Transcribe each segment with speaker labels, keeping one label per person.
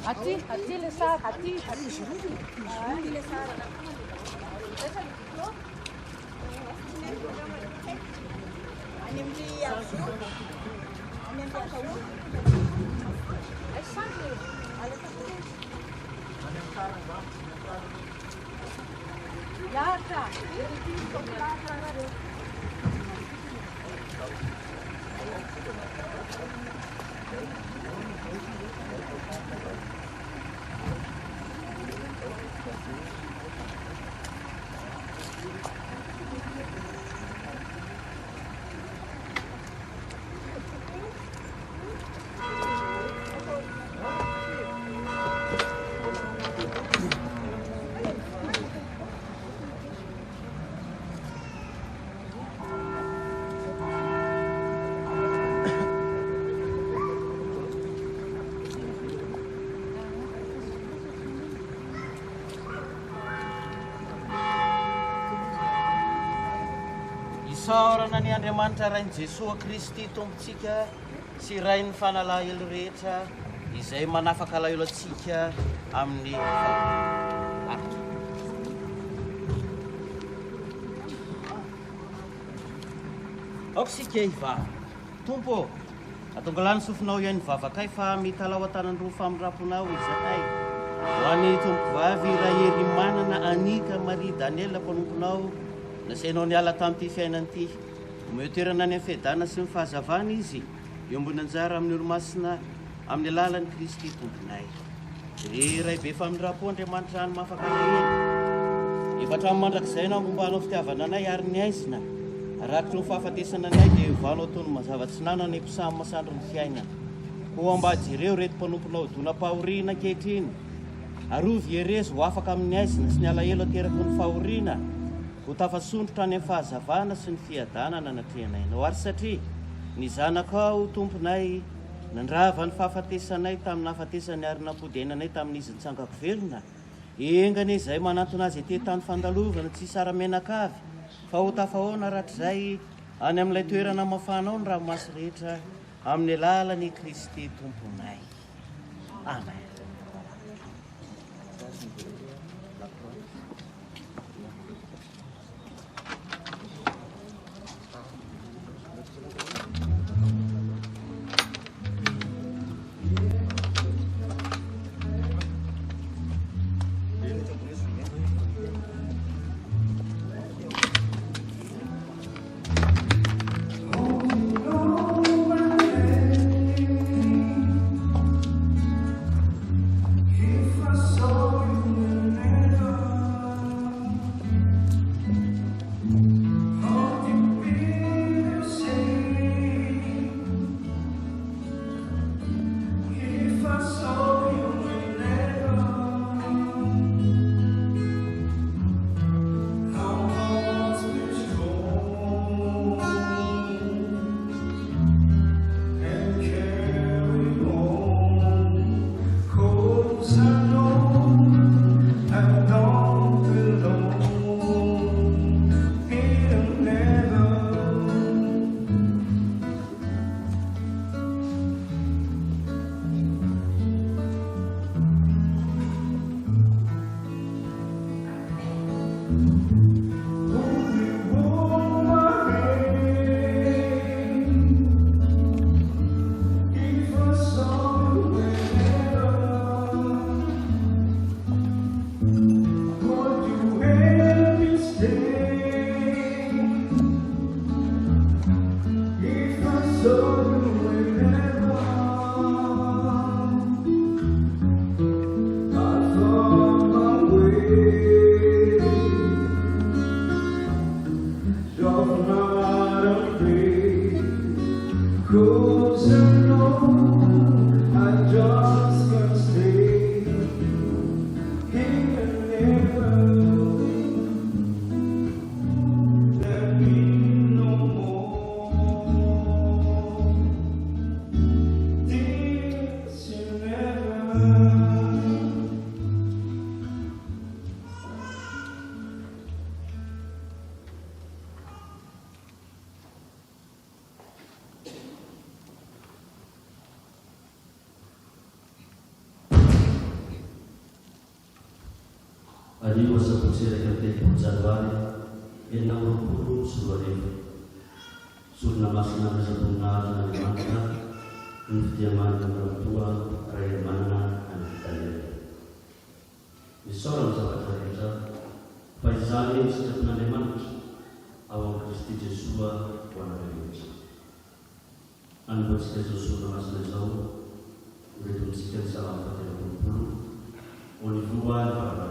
Speaker 1: Aty le sara. Aty le sara. Any amin'ny azo. Any amin'ny atao. Ai sara. Yaka.
Speaker 2: Isaorana ny Andriamanitra rain'i Jesosy Kristy tompontsika sy rain'ny fanalahelo rehetra izay manafaka alahelo antsika amin'ny aritra. Aoksika ivava. Tompo, atongalany sofinao ihany vavakay fa mitalao an-tanan'ny famiraponao izahay. Ho an'ny tompo vavy Rahery manana Anika Marie Daniela mpanomponao nasainao niala tamin'ity fiainan'ity. Omeo toerana any amin'ny fiadana sy ny fahazavana izy eo ambony anjara amin'ny olo-masina amin'ny alalan'i Kristy tomponay. Ray be famindra-po Andriamanitra ny mahafakalahelo. Efatra amin'ny mandrakizay na mombanao fitiavana anay ary ny aizina. Arakitry ny fahafatesana anay dia ovanao tony mazava-tsy nanana ny mpisamy masandro ny fiainana. Ho ambady ireo reto mpanomponao dona pahoriana ankehitriny. Arovy erezy ho afaka amin'ny aizina sy ny alahelo ateraky ny fahoriana. Ho tafasondrotra any amin'ny fahazavana sy ny fiadanana natrehanay. Ary satria ny zanakao tomponay nandrava ny fahafatesanay tamin'ny nahafatesany ary nampodenanay tamin'izy nitsangako velona. Engany izay manantona azy ety tany fandalovana tsy saramenakavy. Fa ho tafahoana ratrizay any amin'ilay toerana mafanao ny ranomasy rehetra amin'ny alalan'i Kristy tomponay. Amen.
Speaker 3: Ariwa sabuti rekam Januari yang nomor 10 surna masna bersabunga dan mana ketiaman orang tua raya mana anak kalian di seorang sahabat kita Faizali setiap naneman awal Kristi Jesua wana Yesus anbut Yesus surna masna jauh betul sekian salam pada puluh unifuan para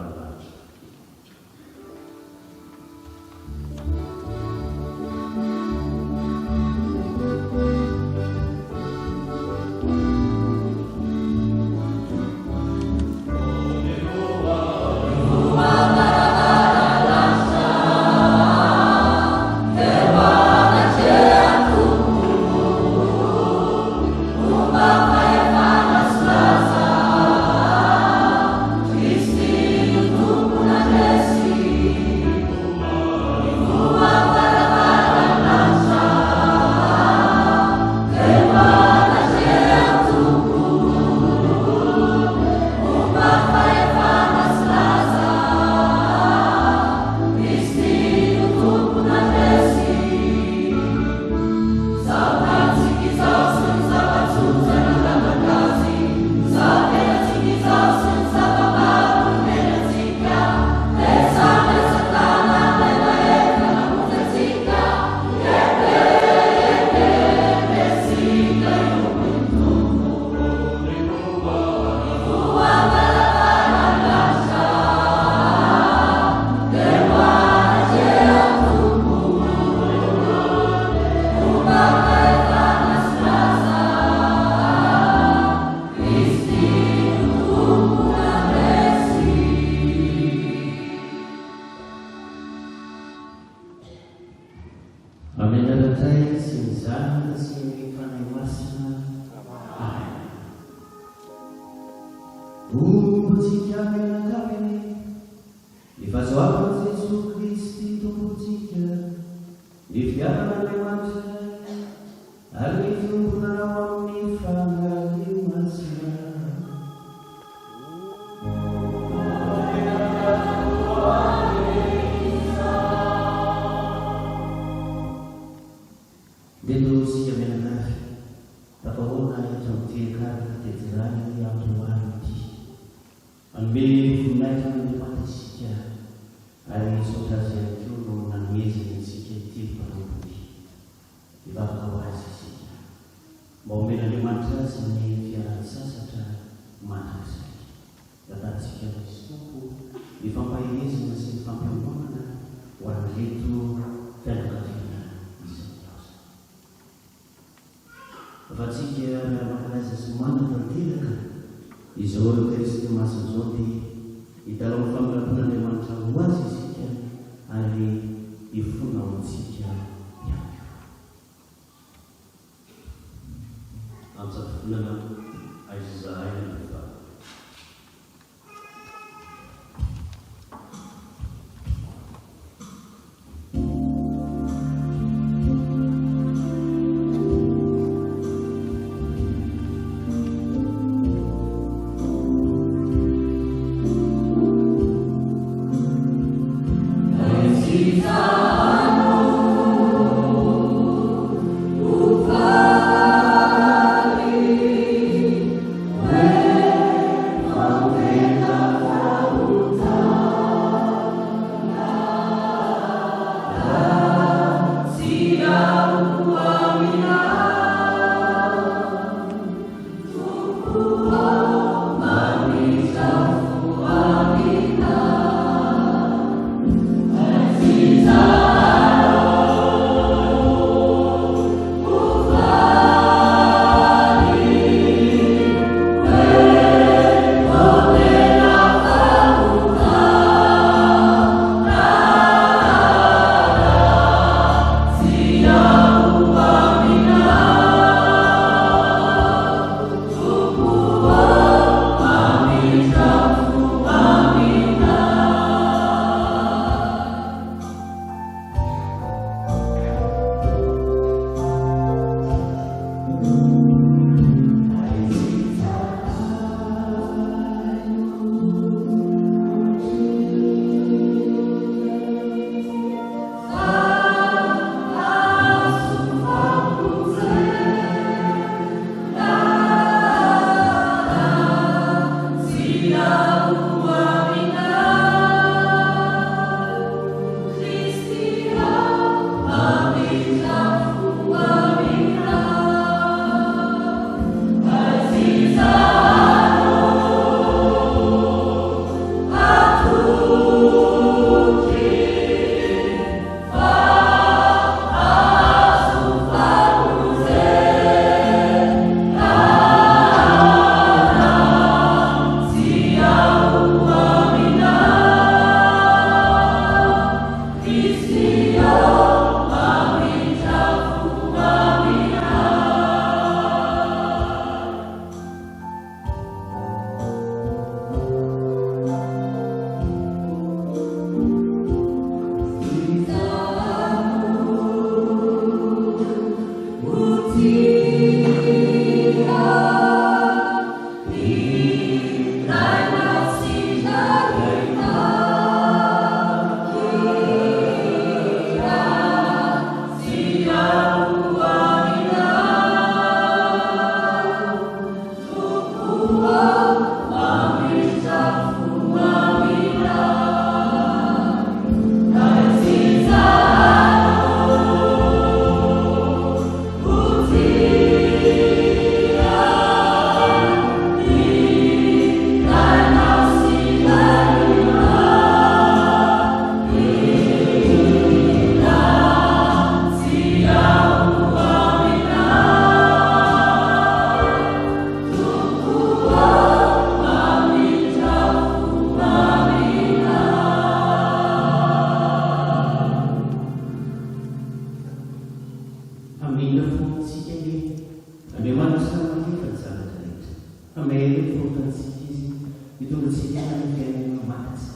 Speaker 3: fiainana matatsy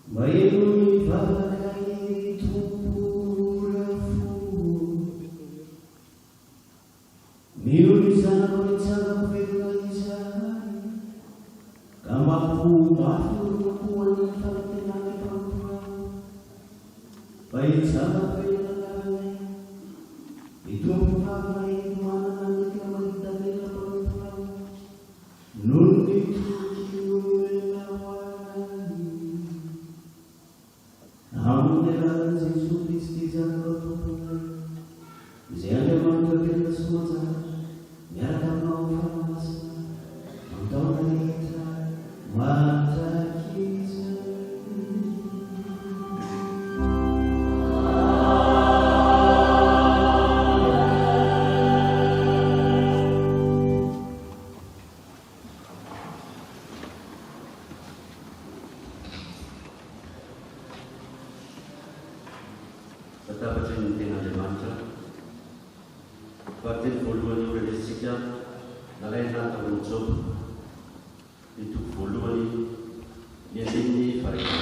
Speaker 3: Maenoni vavakai tumpurafo Miulizana kuitsana kuveganisai Kamapu mafu kuwana faltenane pampura Baitsana kuveganisai Itumpu vavakai mana nanika maritanela pampura Nundi tukiuela wanani Alhamdulillah, Yesus Kristus yang bertuhan. Jangan mengkhawatirkan semua, biarkan kau bermasa, untuk kita mata kita. Betapa cinta Andriamantra, partit voluani realistika, nalayan terbentuk itu voluani yang ini varian.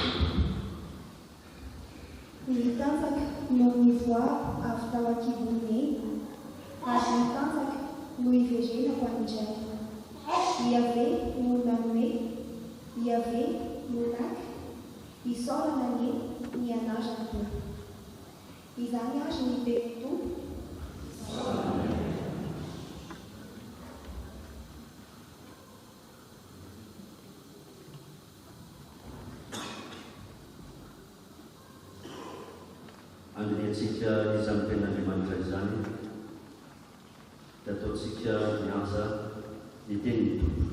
Speaker 4: Militansak no mivoa avy tao an-kibony ary mitansak no iverena ho an'indray. Iave no nanome, iave no naky, isaorana ny anarana toa. Izany azy ny beto
Speaker 3: Andriatsika izany ten'Andriamanitra izany, ataontsika miasa ny teny Tompo.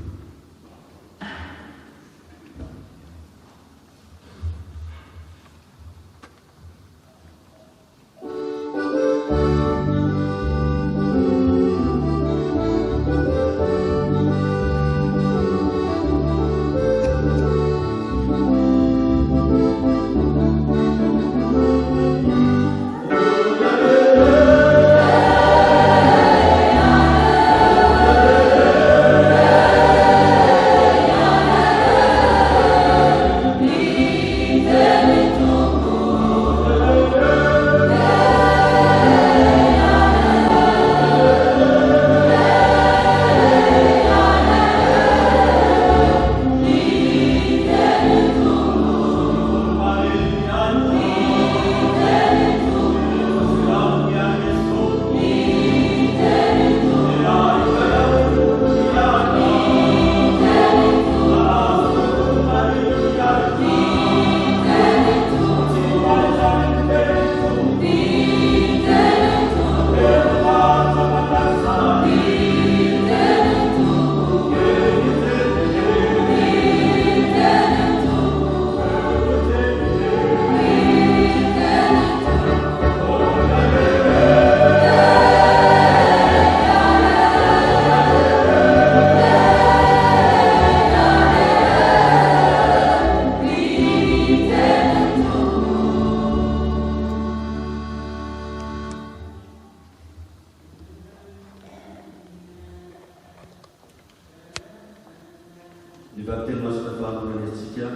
Speaker 3: Dibakti masuk dalam Indonesia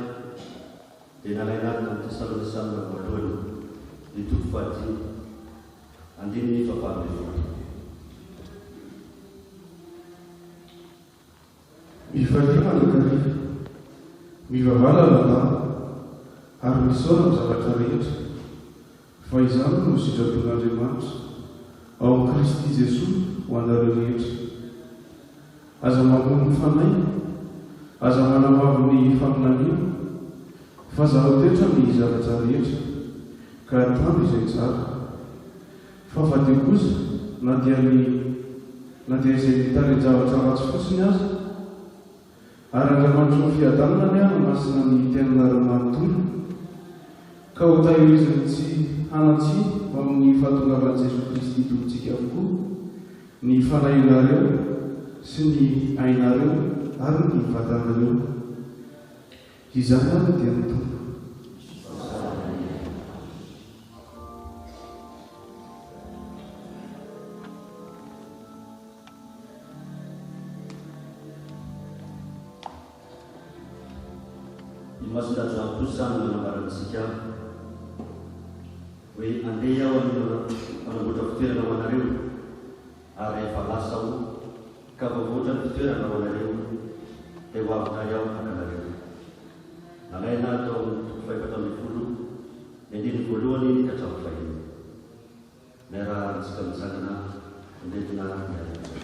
Speaker 3: dengan layanan kesalahan berbuat itu fati andini papa
Speaker 5: mi fatima kali mi vavala lana har mi sono zavatra rehetra fa izany no sitrapon'Andriamanitra ao Kristy Jesosy ho anareo rehetra aza mamono fanay aza manamavo ny faminaniana fa zava-toetra ny zavatra rehetra ka atano izay tsara fa fady kosa na dia izay mitarin-javatra ratsy fotsiny azy ary Andriamanitra ny fiadanana ny hanamasina ny tenana manontolo ka ho tahiriziny tsy hanatsy amin'ny fahatongavan'i Jesosy Kristy tompontsika avokoa ny fanahinareo sy ny ainareo ary ny vatanareo izany ary dia ny tompo.
Speaker 3: Masindajaposany manambarantsika hoe andeha aho anamboatra fitoerana ho anareo ary efa lasa aho ka voavoatra ny fitoerana ho anareo dia ho avitay aho anareo. Nalaina tao faefatra ambin'ny folo ny andiny voalohany ka hatramin'ny fahiny. Miarahantsika mitsangana entina miaraka.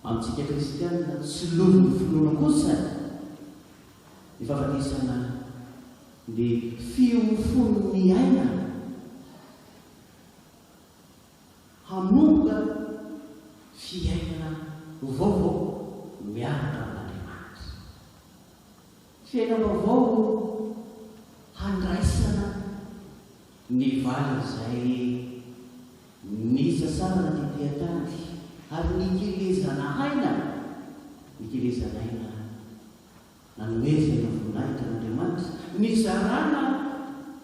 Speaker 3: Antsika kristianina tsy lovy ny finoana kosa Ifafanisana ny fiofony aina hamonga fiainana vaovao miaraka amin'Andriamanitra. Fiainana vaovao handraisana ny valy izay nisasarana tetỳ an-tany ary nikelezana aina nanomezana voninahitra n'Andriamanitra nizarana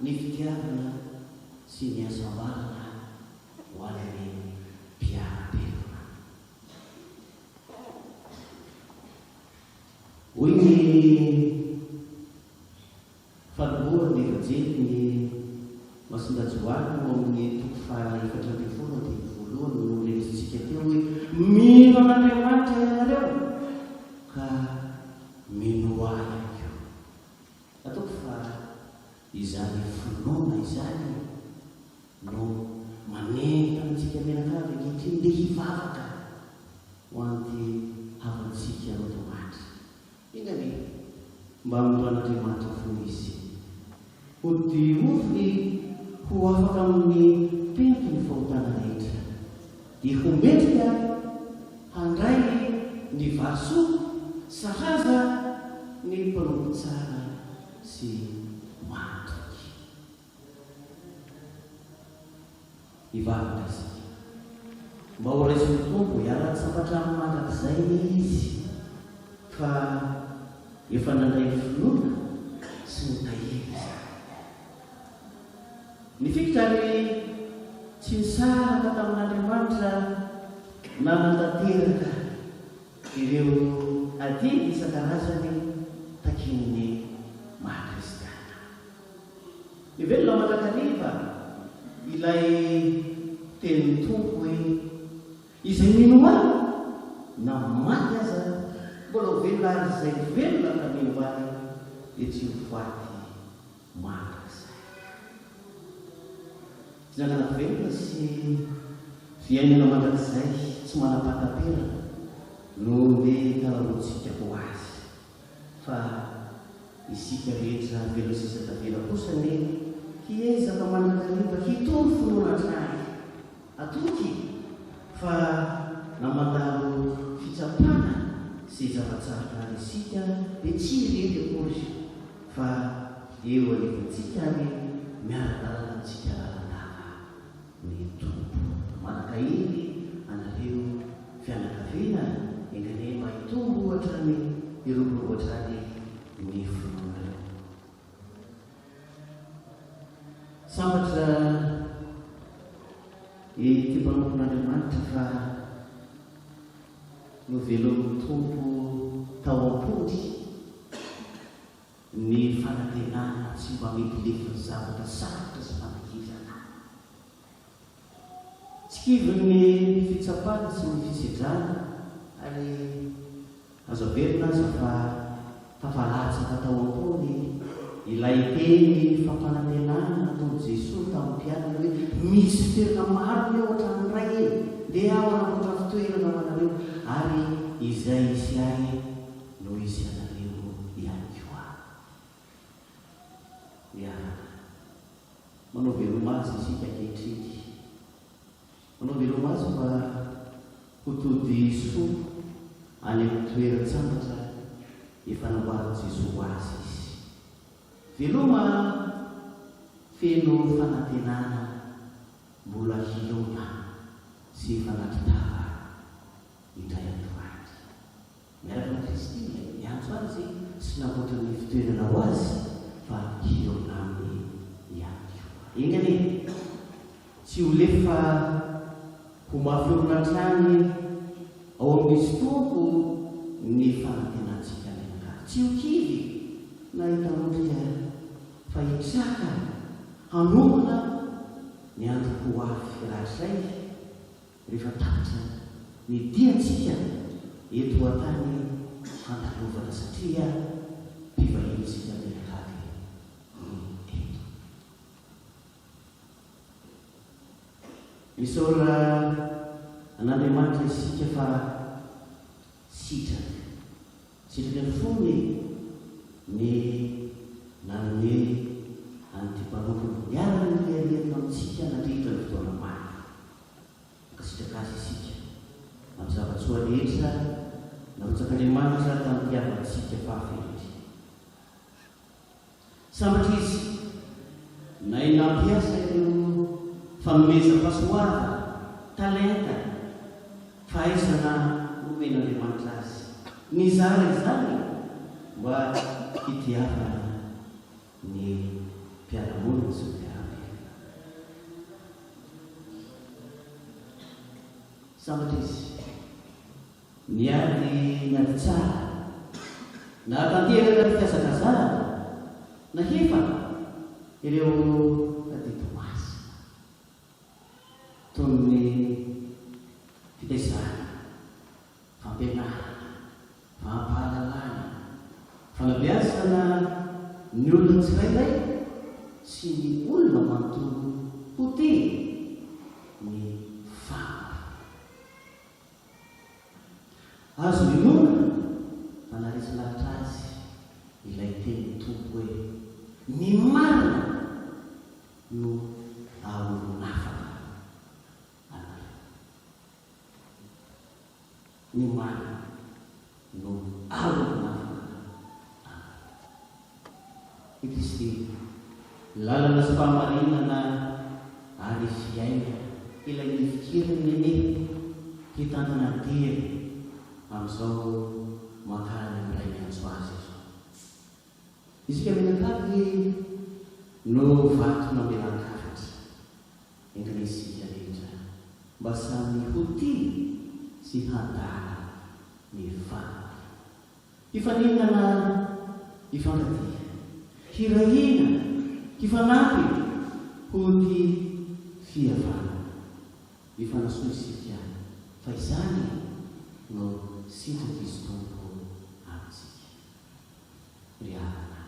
Speaker 3: ny fitiavana sy ny hasambarana ho an'ny mpiara-belona. Hoy ny fanomborany efajery ny Masindajoany ao amin'ny toko faha-efatra ambin'ny folo dia voalohany no rehesintsika teo hoe mino an'Andriamanitra ianareo ka mino ahy ihany koa. Ataoko fa izany finoana izany no manentana antsika menakavy ankehitriny dia hivavaka ho an'ity havantsika Andriamanitra. Ingany mba mitoan'Andriamanitra fo izy ho dioviny ho afaka amin'ny penty ny fahotana rehetra dia ho metrika handray ny vasoa sahaza ny mpanompo tsara sy matoky. Hivavaka isika mba ho raisiny tompo hiara-tsapatra manak'izay izy fa efa nandray finoana sy ny tahira. Ny fikitary tsy nisaraka tamin'Andriamanitra na nantanteraka ireo adidy isan-karazany takin'ny maha-kristiana. Ivelona manan-kariva ilay tenin'ny tompo hoe izay mino ahy na maty aza mbola velona ary izay velona ka mino ahy dia tsy ho faty mandrak'izay. Zanana velona sy fiainana mandrak'izay tsy manam-pataperana no dia tararotsika ho azy fa isika rehetra velona sisa tavela kosa ny hiezaka manan-kariva hitony finoana trany atoky fa namandalo fitsapana sy zava-tsara isika dia tsy rety akory fa eo alevantsika ary miara-dalana antsika ralandava ny tompo. Manakahiry anareo fianakaviana engane mba hitombo ohatra ny iroboro ohatrany ny finoana. Sambatra ity mpanompon'Andriamanitra fa no velon'ny tompo tao am-pody ny fanantenana tsy mba mety lefiny zavatra sarotra sy fanakizana. Tsy kivy ny fitsapana sy ny fisedrana ary azo averina aza fa tafalatsaka tao am-pony ilay teny fampanantenana nataon'i Jesosy tamin'ny mpianana hoe misy toerana maro ny ao an-trano ray eny dia ao anamboatra fitoerana amanareo ary izay isy ahy no izy anareo ihany koa. Manao velomazy isika ankehitriny, manao velomazy mba ho tody soa any amin'ny toeran-tsambatra efa namboarin'i Jesosy azy izy. Veloma feno fanantenana mbola hilona sy fanatitava indray androany. Miaraka amin'ny Kristy miantso azy sy namboatra ny fitoerana ho azy fa hilona aminy ihany koa. Engany tsy ho lefa ho mafy trany ao amin'izy tompo ny fanantenantsika menaka. Tsy ho kivy na hitanondrika fa hitraka hanomana ny andro ho avy rahatray rehefa tapitra ny diantsika eto an-tany fandalovana satria mpivahintsika menakavy eto. Misaora an'Andriamanitra isika fa sitraka ny fony ny nanome an'tymparompony miarany miariana amintsika nandritra ny fotoana many akasitrakazy isika amin'ny zava-tsoa rehetra narotsak'Andriamanitra tamin'ny mpiavatsika fahaferitra. Sambatra izy nay nampiasa ireo fanomezam-pahasoava, talenta, fahaizana nomen'Andriamanitra azy. Mizara izany mba hitiavana ny mpiara-monina sy ny mpiara-miaina. Sambatra izy niady tsara na tanteraka ny fiasakazana na hefa ireo tadito masina toy ny fitaizana, fampianarana, fampahalalana, fanabeazana ny olona tsirairay sy ny olona manontolo poteny ny famba. Azo inona fanaritsy lavitra azy ilay teny tompo hoe ny marina no aholo-nafaka anareo. Ny marina no aholo-nafaka anareo. I Kristy lalana sy fahamarinana ary fiaina ilay nifikiriny ny hitantana tery amin'izao mankany ray miantso azy izao. Isika menakavy no vato namelan-kafatra engany isika rehetra mba samy hoti sy handala ny fanahy. Hifaninana, hifankatia, hirahina, hifanampy ho ty fihavana. Hifanasoa isika fa izany no sitraky izy tompo amintsika. Ry avana,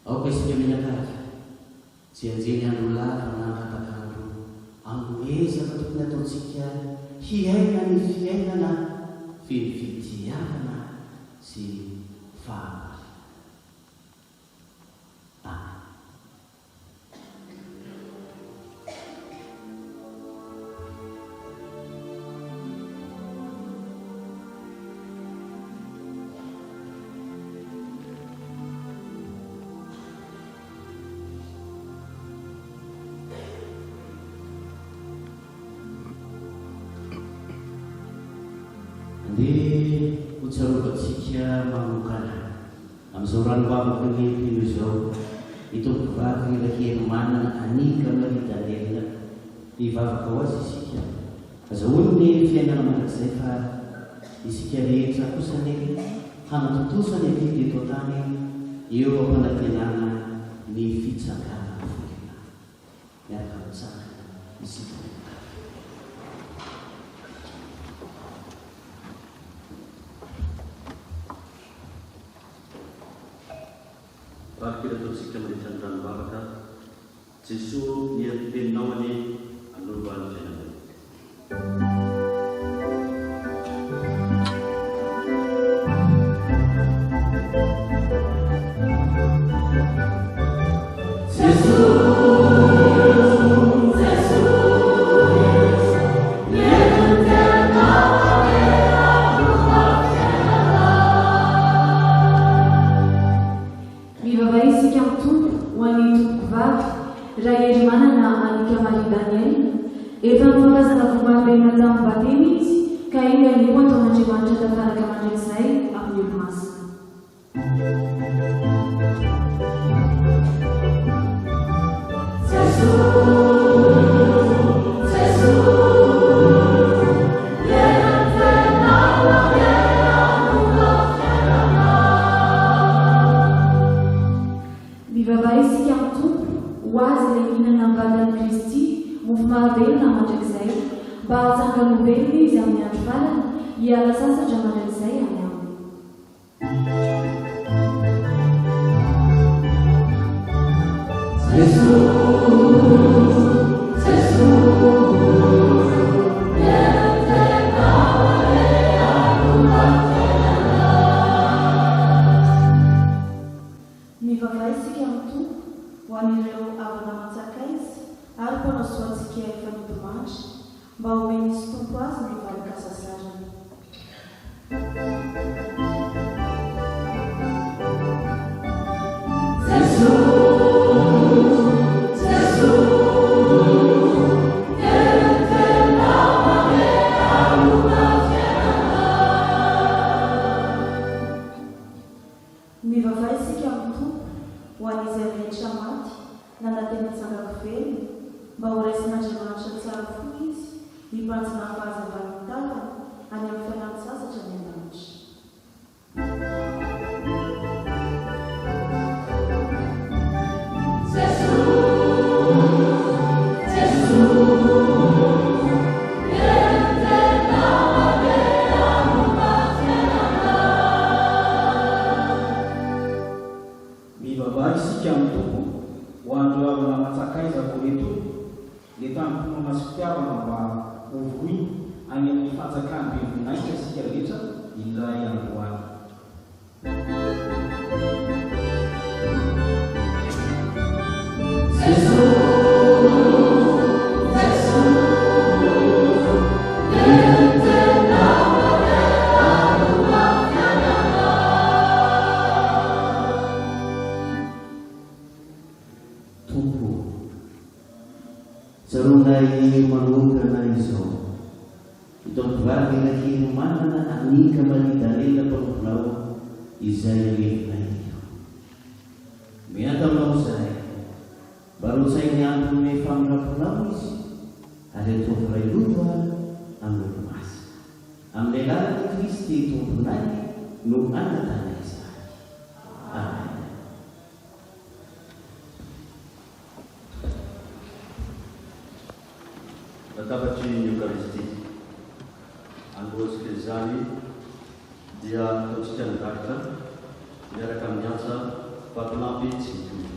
Speaker 3: aoka isika menakavy tsy anjely andro lava na anapakandro amezaka tokony ataontsika hiaina ny fiainana fifitiavana sy fahamarina. Dia hotsarovatsika manokana amin'izao ranovavaka ny mpino izao itompovavy ilay hery manana anika maridanelina hivavaka ho azy isika. Azahoany ny fiainana mandrakizay fa isika rehetra kosa ny hanatotosany avidy eto tany eo ampanantenana ny fitsangana volena miaraka mitsangana isika. Kita terusika meritan dan baraka Jesu yang dinawani anuban jenama.
Speaker 4: amin'n'tompo ho an'ireo avana mantsakaizy ary mpanao soantsika efa nidomandry mba homenisy tompo azy ny valika sasarany. Mivavay isika amin'ny tompo ho an'izay rehetra maty na nateny tsangako velona mba ho raisin'Andriamanitra tsara fo izy hipanjina fahazavany talana any amin'ny fiainany sasatra ny andanitra.
Speaker 6: Mivavay isika amin'ny tompo ho an'ireo avana mantsakaiza koreto le tampona masom-piavana mba hovoy any amin'ny fanjakany be voninahitra isika rehetra indray androany.
Speaker 3: Tompo, tsaronay manokana izao itompovavy nakely manana anika maridalela mpamponao izay alevinay io. Mianta aminao izay mba rotsainy androny famiraponao izy ary ataovy loto amin'ny masina. Amin'ny lalany Kristy tomponay no anatana izany. Amen.
Speaker 7: Latabatry ny Eucharistie androatsika izany dia ataontsika nidarika miaraka amin'ny asa vatolampy tsy mitovy.
Speaker 8: Vatulampy tsy mitovy.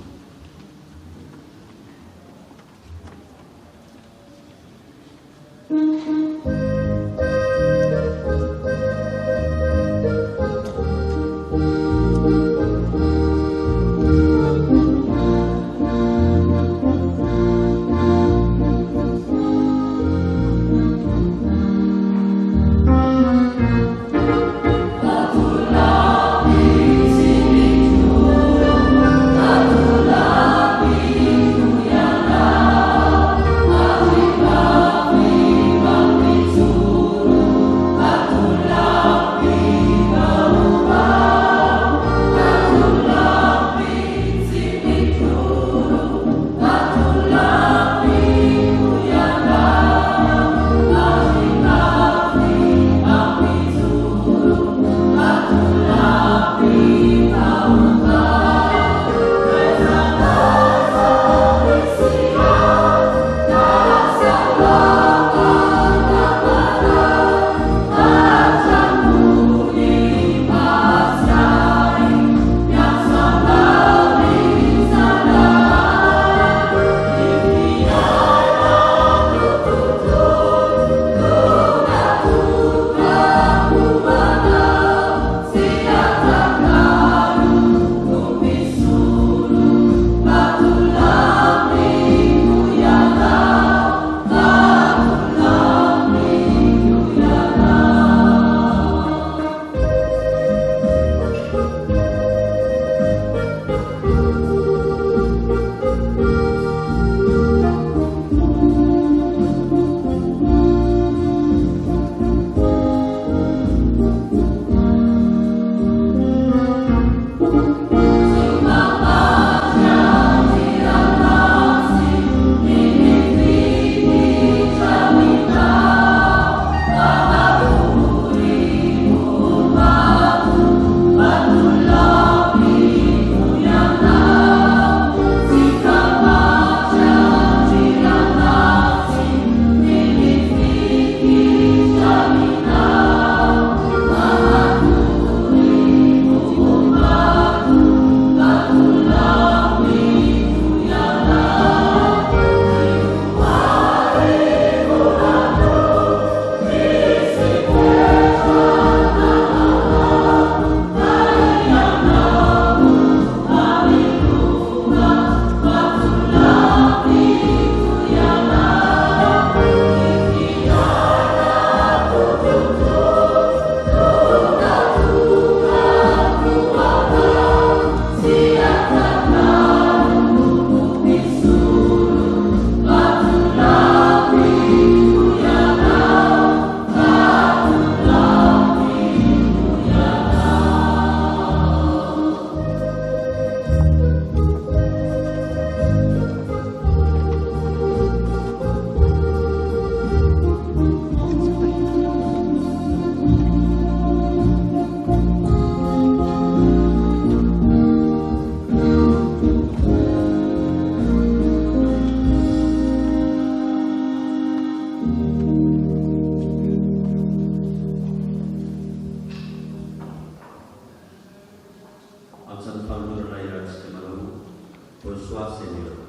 Speaker 7: Bonsoir Seigneur.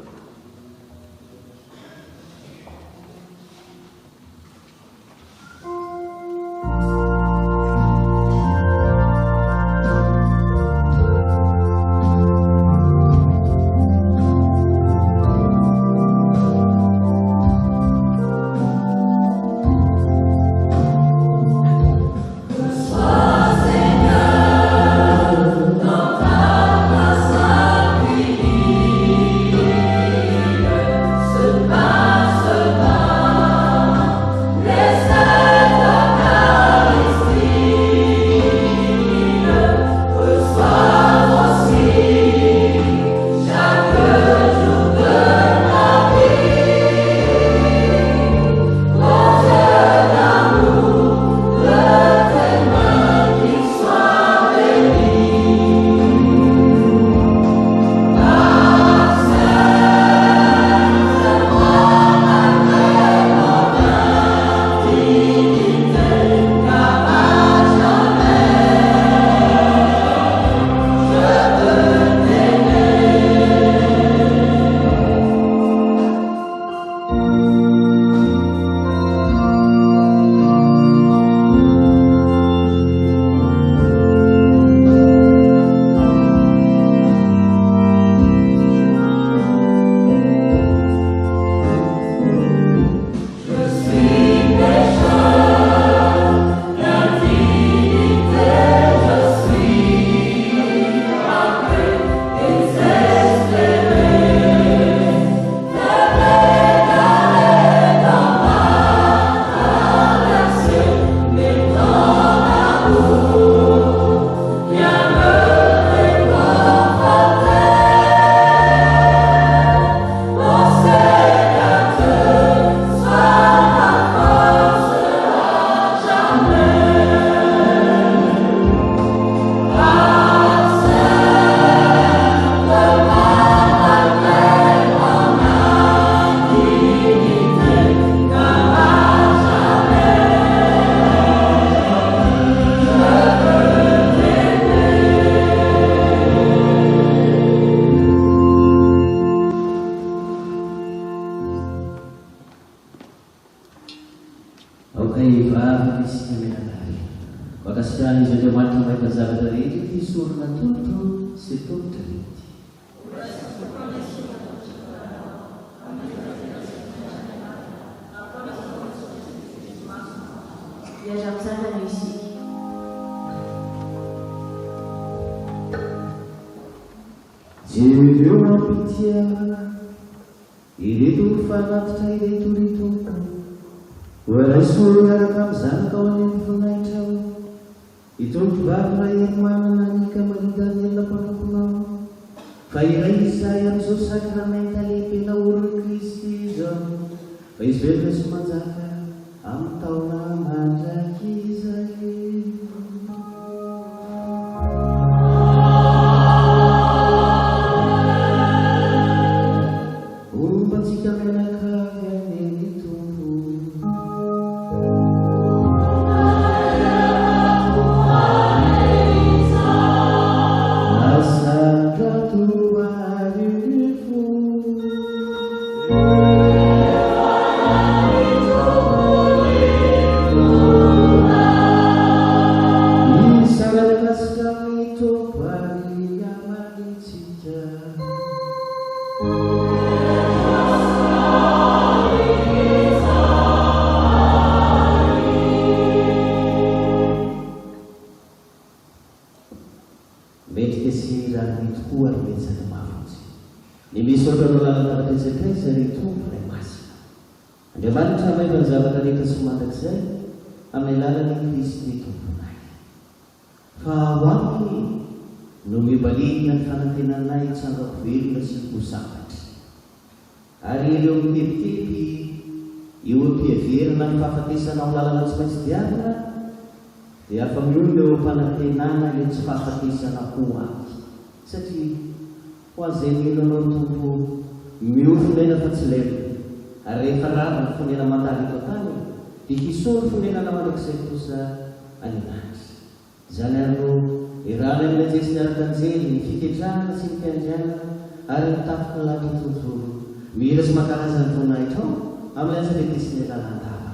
Speaker 3: ary mitafika lamy tontolo mihira sy makarazany voninahitra ao amin'ny azavetesiny lalantava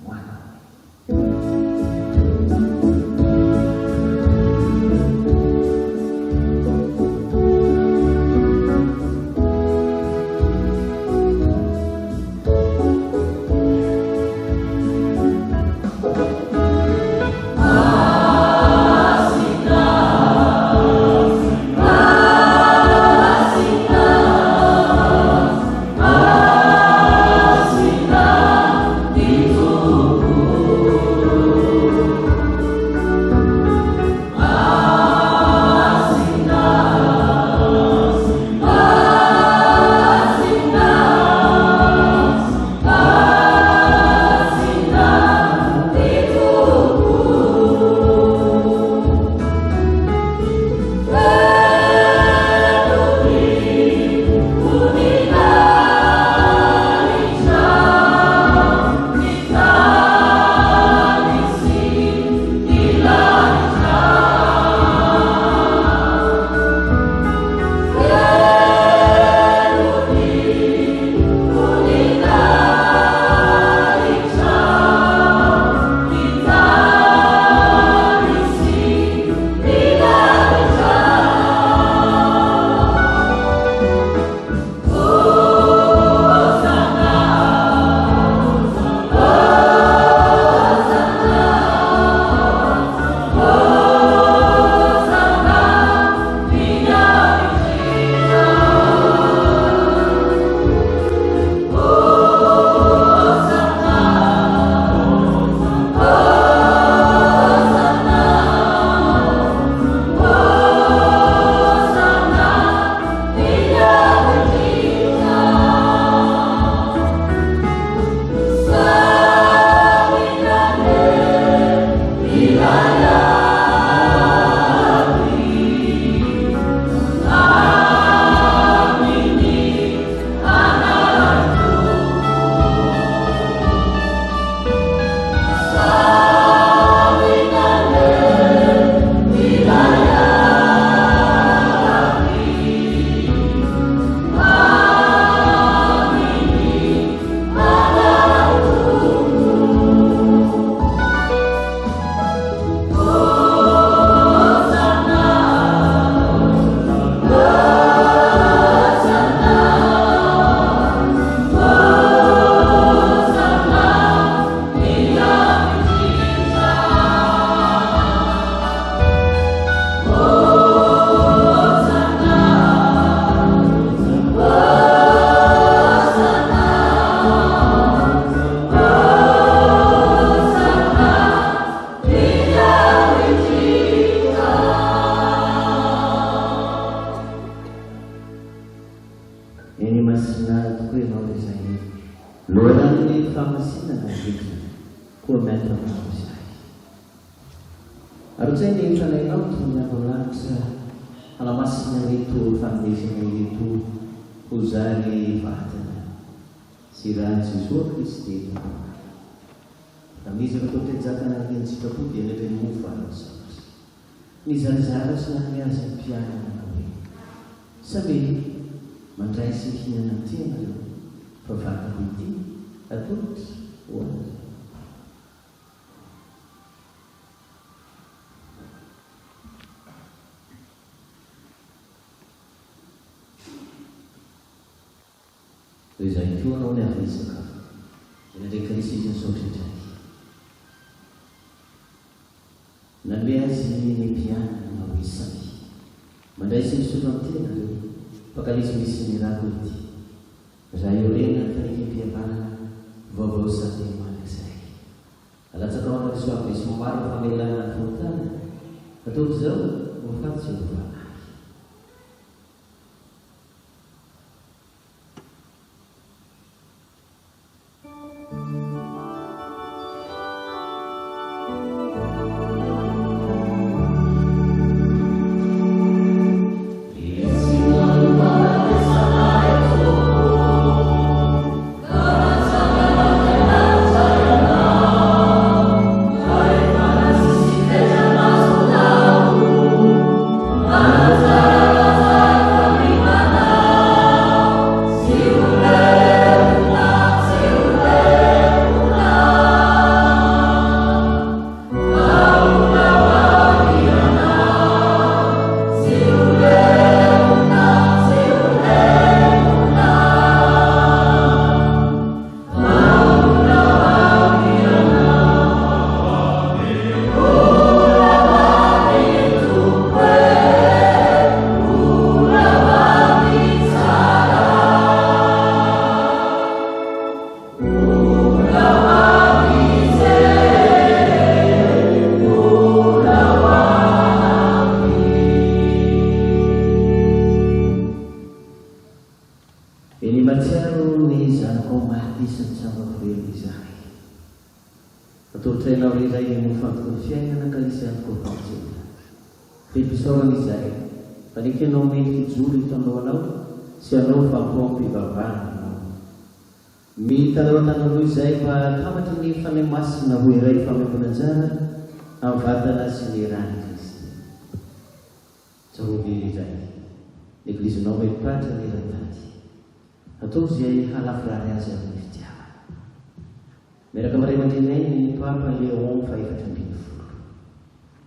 Speaker 3: moana Izay koa anao ny avisaka ilay Kristy izy nisaotra indray. Nanome azy ny mpianana ho isany mandray sy misotro amin'ny tena reo mpakalisy misy miracle ity raha eo rena ny fanekam-pihavanana vaovao sady manakizay alatsaka ao anaky soavy misy maro famelana ny fontana ataoko izao mofatsy Jehova.
Speaker 8: Ah Eny matsiaro ny zanako maty isan'ny tsambako velo izany. Atolotrainao iray mofantoko ny fiainana ka isy anoko fantsena. Fipisaorana izay, fa nikenao mety jolo hitanao anao, sy anao fampoam-pivavahana anao. Mitanao antanao izay mba tamatry ny fanay masina ho iray famemponanjara amin'ny vatana sy ny rany Kristy. Tsaroby izay, eglizinao mepatra ny ratady. Atao izay halafirary azy amin'ny fitiavana. Miaraka maray aman-drenay ny Papa Léon fa-14.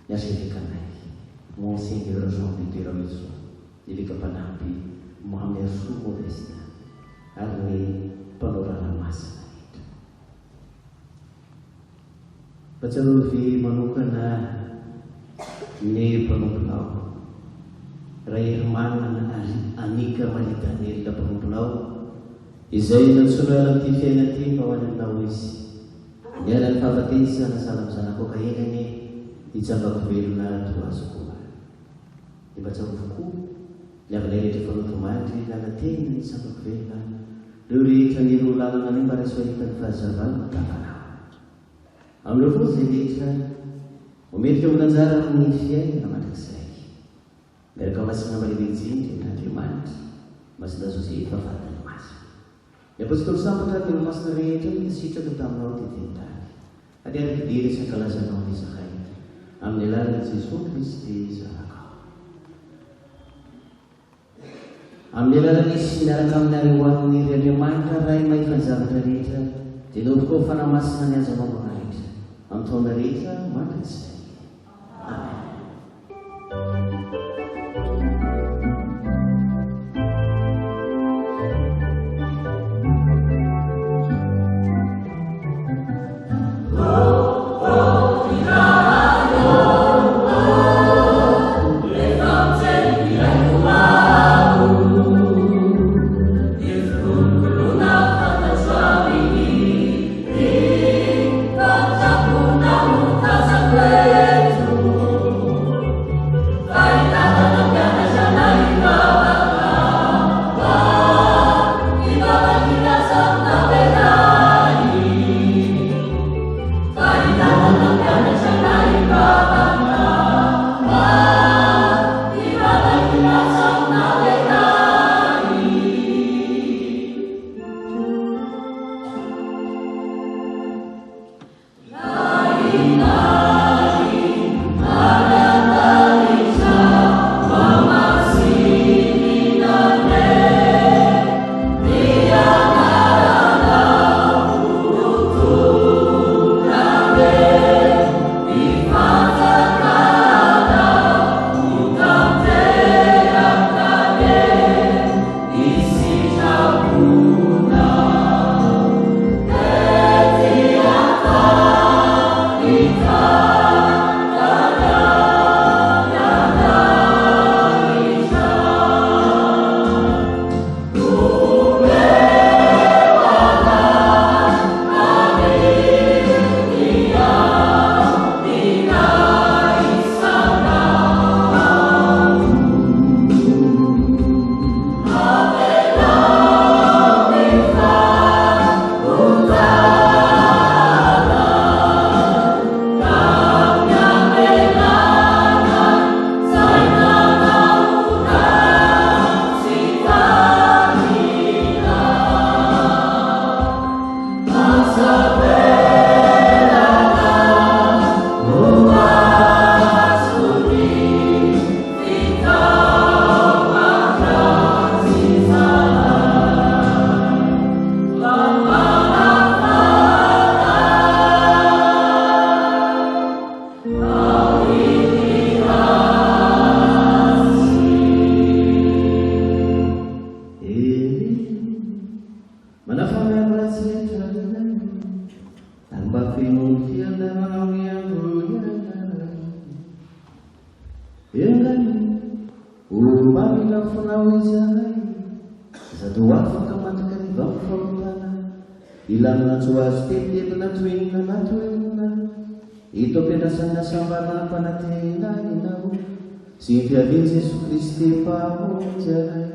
Speaker 8: Niasa ivekanay, Monseigneur Jean de Rameson, iveka-panampy Mohamed Sou Modeste, ary ny mpanao ranomasina rehetra. Patsarovy manokana ny mpanomponao, Ray Hermanana Anika Marie Daniela mpanomponao, izay natsono amin'ity fiaina ity fa ho any aminao izy. Niala ny fahafatesana sahala amin'ny zanako kahelany hitsambako velona to azo koa. Ny patsarovy koa, ny avinay rehetra fanofomandry lalatena ny sambako velona, reo rehetra ny ro lalana ny mba raso ahitany fahazavana matakanao. Amin'ireo foa izay rehetra, ometrika homananjara amin'ny fiainana mandrakizay. Miaraka masina malevejindry n'Andriamanitra, masina Josefa vatany masina. Ny apôstôly sambatra ny masina rehetra ny sitraka taminao ty tentany. Adiary fidery sy ankalazanao ny zakay, amin'ny alalan'i Jesosy Kristy zanakao. Amin'ny alalan'ny sy miaraka aminareo amin'ny Andriamanitra ray mahita-javatra rehetra, dia novoko fanamasina ny azanao manahitra, amin'ny taona rehetra mandrakizay. Amen.
Speaker 9: Jesús Cristo pamonjai.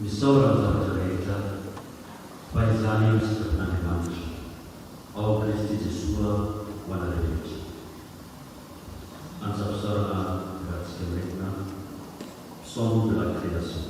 Speaker 3: misaorana zavatra rehetra fa izany misitran'Andriamanitra ao Kristy Jesosy ho ana rehetra. Ansafisaorana rahantsika miretina psaume de la création.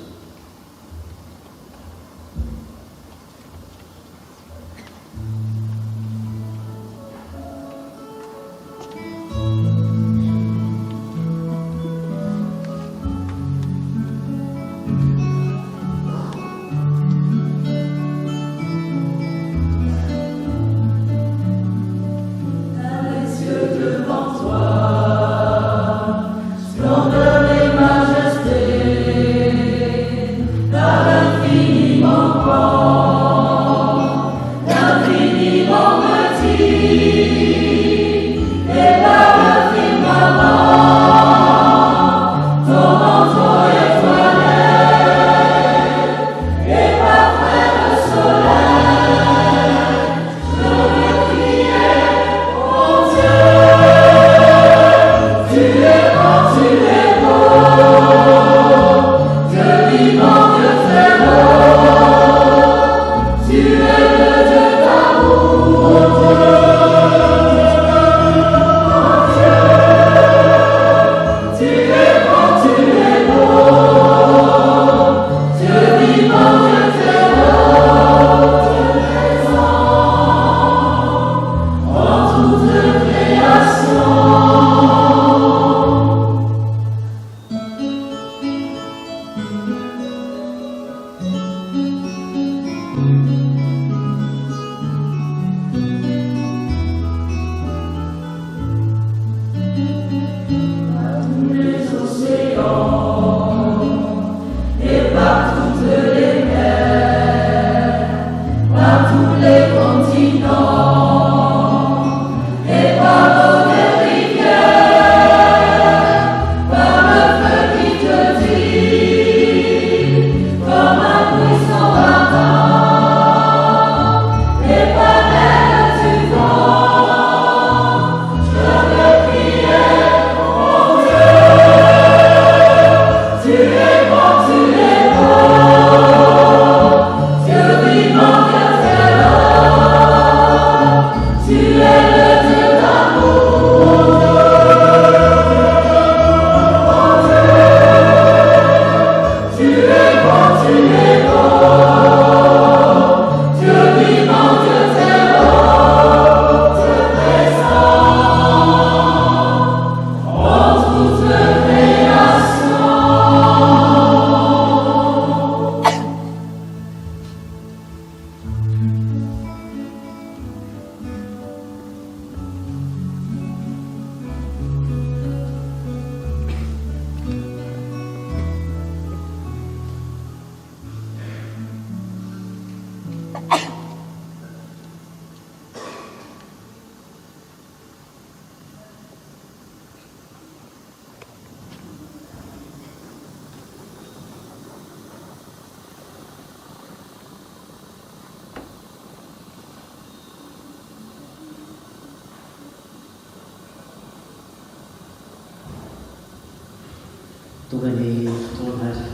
Speaker 8: Tonga ny fotoana azy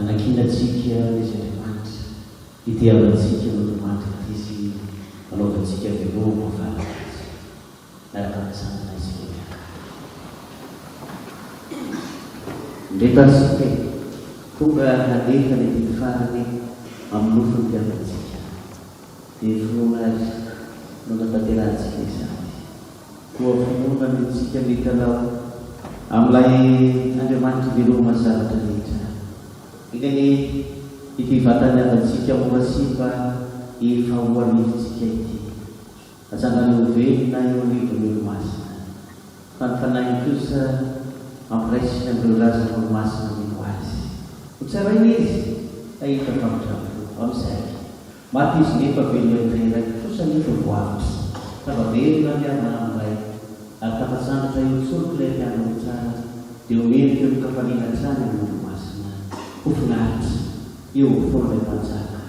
Speaker 8: anakinantsika izy Andriamanitra itiavantsika Andriamanitra izy anaovantsika veloa mahavara azy miaraka amin'izany isika miaraka ndraikantsika tonga handefa ny teny farany amin'ny nofony itiavantsika dia finoana azy no natanterantsika izany koa finoana nitsika mitanao amin'ilay Andriamanitra veloa mahazavatra rehetra ingany ity vatany avantsika morasimba efa hoanivontsika ity atsangany ovelona eo anivon'olo masina fa ny fanahy kosa ampiraisina amin'ireo razan'olo masina mino azy ho tsara iny izy ahita famotravo amin'izay maty izy nefa velona iraiky kosa nefa voavitra tavavelona ny amin'ilay ary tafasanatra eo tsolo ilay pianao tsara dia omerika eo kafaliana tsara amin'olo masina ho finaritra eo foan'ilay mpanjaka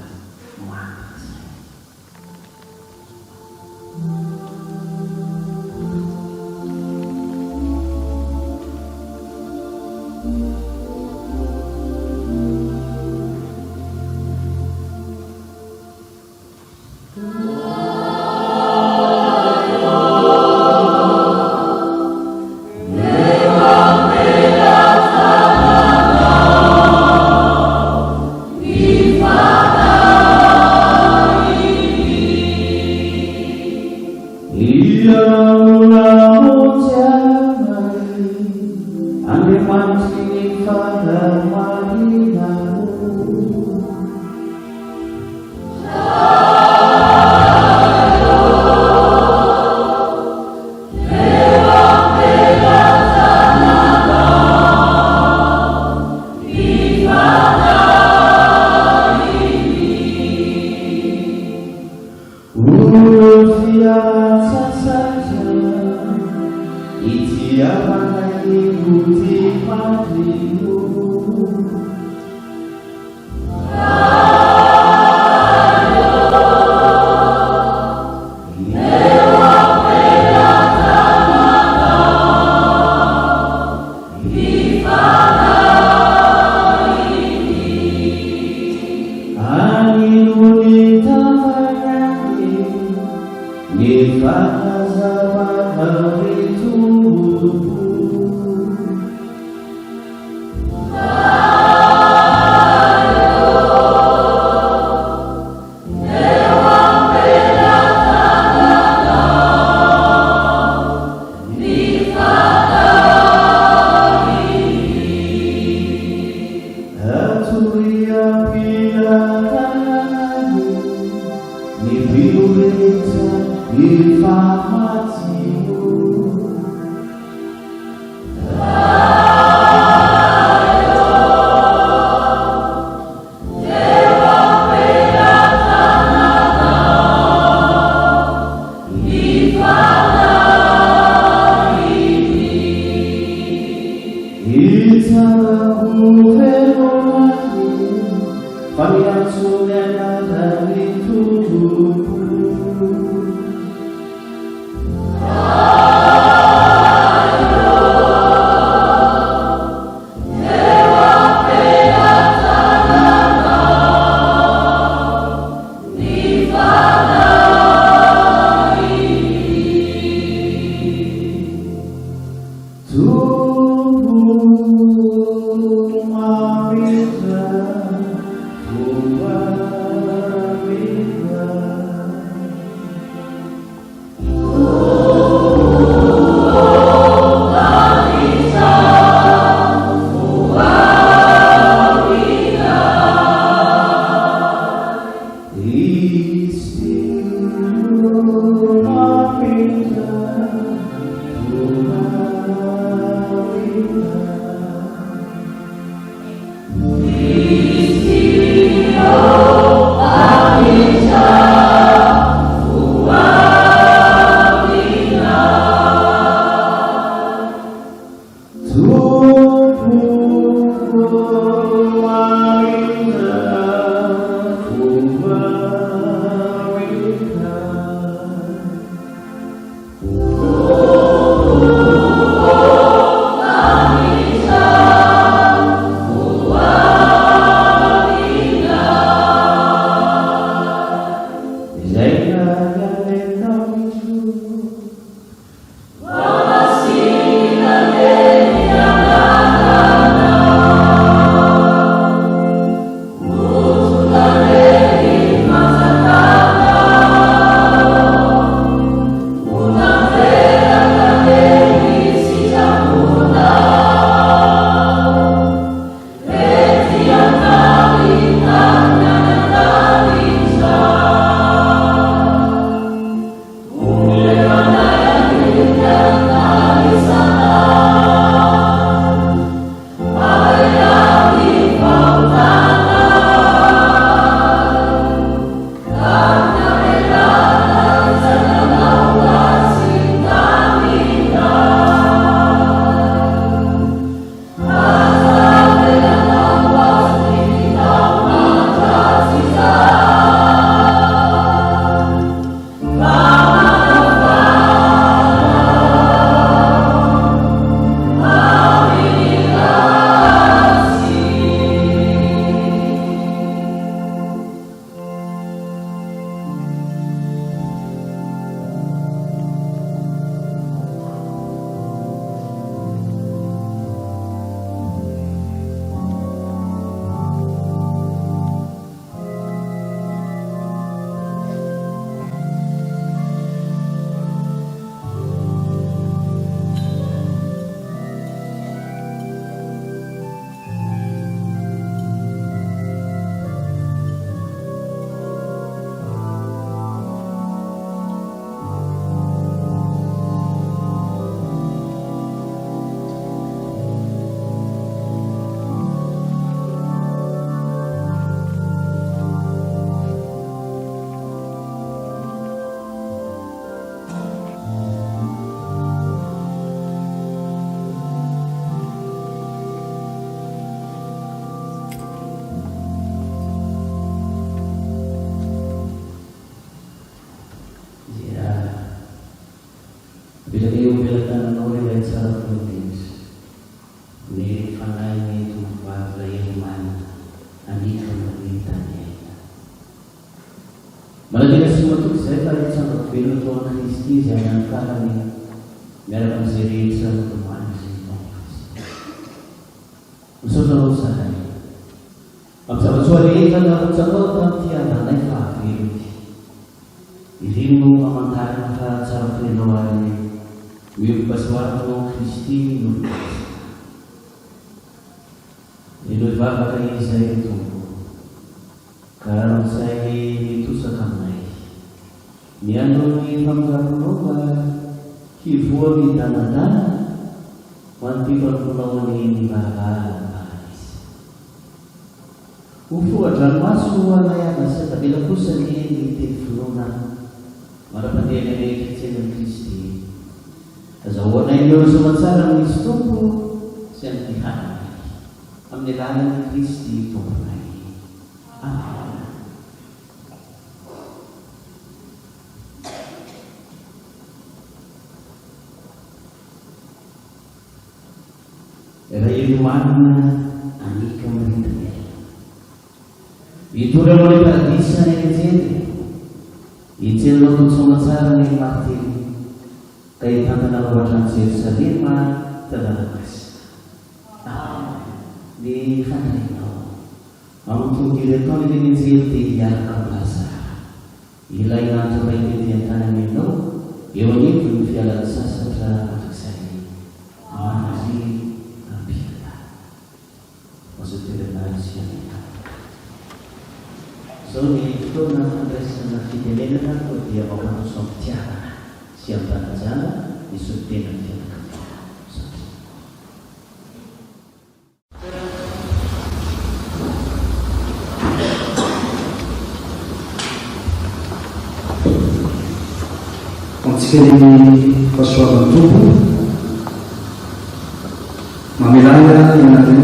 Speaker 8: moantitra
Speaker 9: Una
Speaker 8: Bilagay ang pinagtanong nila sa Philippines. Ni Fanay ni Tumpa Rayaman, Anika Marita niya. Malagi na sumatok sa ito sa pagpiluto ng Kristi sa ang karami. Meron ang siri sa tumaan sa itong usunod sa kanya. Ang sa kasualitan na sa kotang tiyata na ipakriluti. Ilimu ang mantaran ka sa pinawali. Will paswara mo Kristi nulpas. Nilulba ka kayo sa ito. Karang sa ito sa kamay. Niano ni pangkapunoba. Kifua ni tanah-tanah. Wanti perpulau ni baharis. Ufu adalah masuk walaya masa tapi lepas ini di Florona. Marapan dia dari kecil Kristi. Kazawan yang sementara mistumpu sentihan. Amnilan Kristi tunai. Amin. Dari mana Anika Marita itu dah mulai bisa yang kecil. Ijil untuk sementara yang mati. Kaitan dengan wajah sirsa lima terlepas. Di Fanino, untuk direktur ini zilti yang kerbasa. Ilai nanti baik di antara mino, ioni pun fialan sastra untuk saya. Masih ambillah. Maksudnya dengan siapa? So itu nak terasa nak kita dengar kalau dia orang sombong. Siapa saja disuruh dia
Speaker 6: Sekali persoalan tubuh, mamilaya yang ada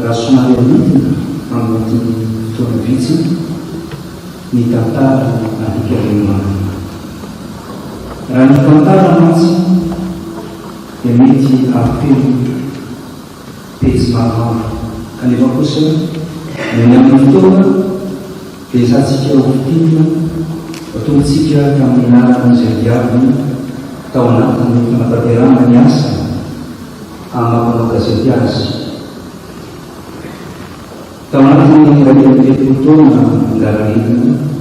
Speaker 6: rasional ini, mengerti tuan visi, ni kata ahli keilmuan. Rani kantara masih emiti afim pizmah kanibakusen menyambutkan pesasi keufitina betul sikya kami nara menjadi tahun akan mengatasi menyasa ama penokasiasi tahun akan menjadi betul negara ini.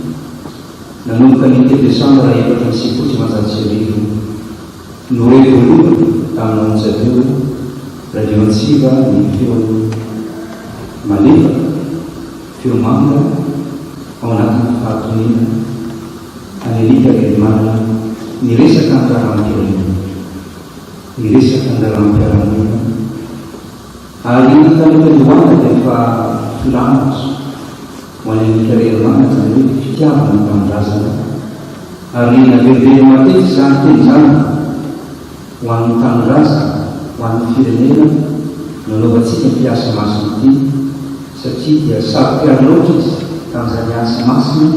Speaker 6: Namun kaniti bersama raya bertansiku cuma saja diri. Nuri dulu tangan satu rajuan siva di film Malika, film manga, awalnya Fatuni, Anelika dari mana? Nirisakan dalam film, nirisakan dalam film ini. Hari ini kami kedua dari Pak Fulamus. Wanita dari mana tadi siapa yang merasa hari ini berdiri mati sampai sana wanita merasa wanita firman melalui biasa masuk di setiap sahaja logis Tanzania semasa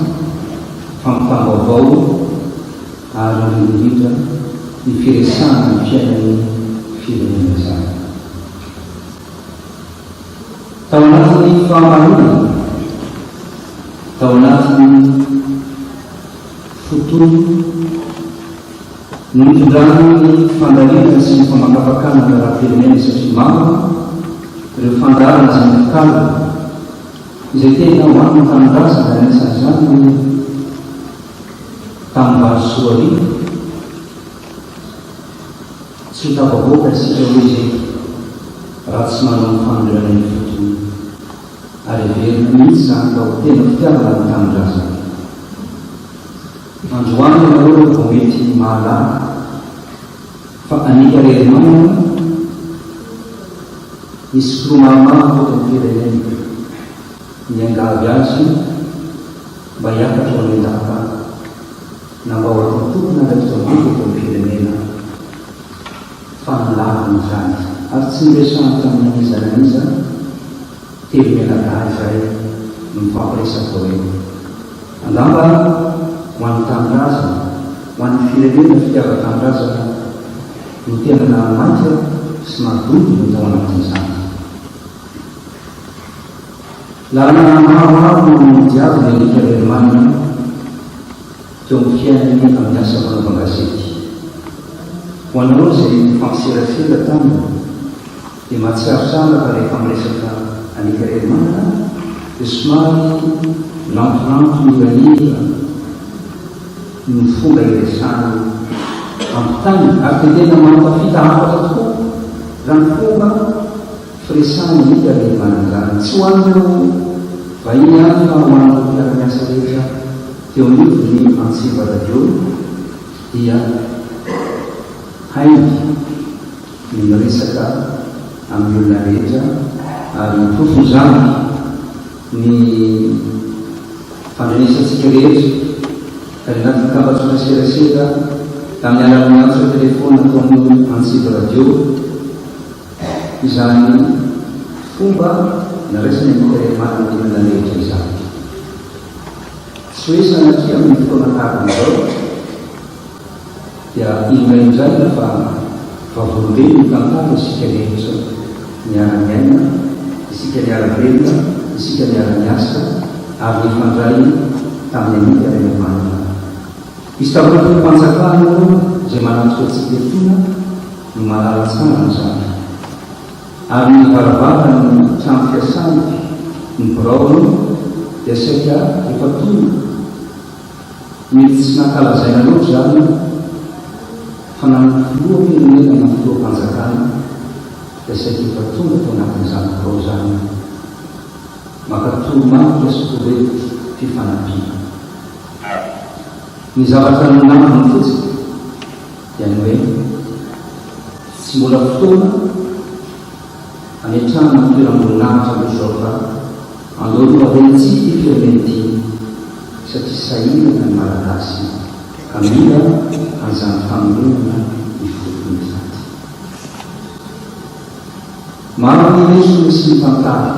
Speaker 6: tanpa bau hari ini kita di firman firman besar tahun ini faham tahun futuro menunjukkan pandangnya dari pemakapakan antara firman sesimama berfandaran semekal jadi awak mengantar sadar saja tambah suari sudah berbuka sejauh rasman pandangan itu ada firman atau tidak tanda Anjuan menurut komiti malah Anika dari mana isu mama untuk firman yang gagasi banyak wanita nama waktu nada untuk firman fanlah misalnya artinya sangat mengisah firman saya memfavorisa kau. Andamba wanita merasa
Speaker 9: ho an'ny firenena fitiavaka andrazana no tena mainty sy madody no tao anatin'izany. Lalana maromaro no diabo ny alika Alemanina teo amin'ny fiainany amin'ny asa fanaovan-gazety. Ho anareo izay fampiserasera taminy dia mahatsiaro tsara fa rehefa miresaka alika Alemanina dia somary lampolampo miranira ny fomba iresana amin'ny tany ary tendena mampafita hafatra tokoa raha ny fomba firesana alika Alemanina zany. Tsy ho an'ireo vahiny any fa ho an'ireo mpiara-miasa rehetra teo anivony Antsiva radio dia haingy ny miresaka amin'ny olona rehetra ary mitofo zany ny fandrenesantsika rehetra ary anaty kabatsona serasera tamin'ny alalan'ny antso telefona ataon'ny Antsiva radio izany fomba naraisany alika Alemanina ny olona rehetra izany. Tsy hoe sanatria amin'ny fotoana tahaka izao dia inona indray fa vavolobe ny tantara isika rehetra miara-miaina, isika miara-velona, isika miara-miasa ary mifandray tamin'ny alika Alemanina. Izy tamin'ny mpanjakana izay manatrika tsiketona no malala tsara zany ary ny varavara ny trano fiasana ny braony dia saika efa tona mety tsy nankalazaina loatra zany fa nanofiloha firenena na filoha-mpanjakana dia saika efa tonga tao anatin'izany brao zany makatoromanitra sy hoe fifanampiana. Ny zavatra nonaminy fotsiny dia ny hoe tsy mbola fotoana ametrahana ny toeram-boninahitra loatra fa andao aventsy ty firenena ity satria sahirana ny malagasy ka mila an'izany famorenana ny fotony izany. Maro ny lesona sy ny tantara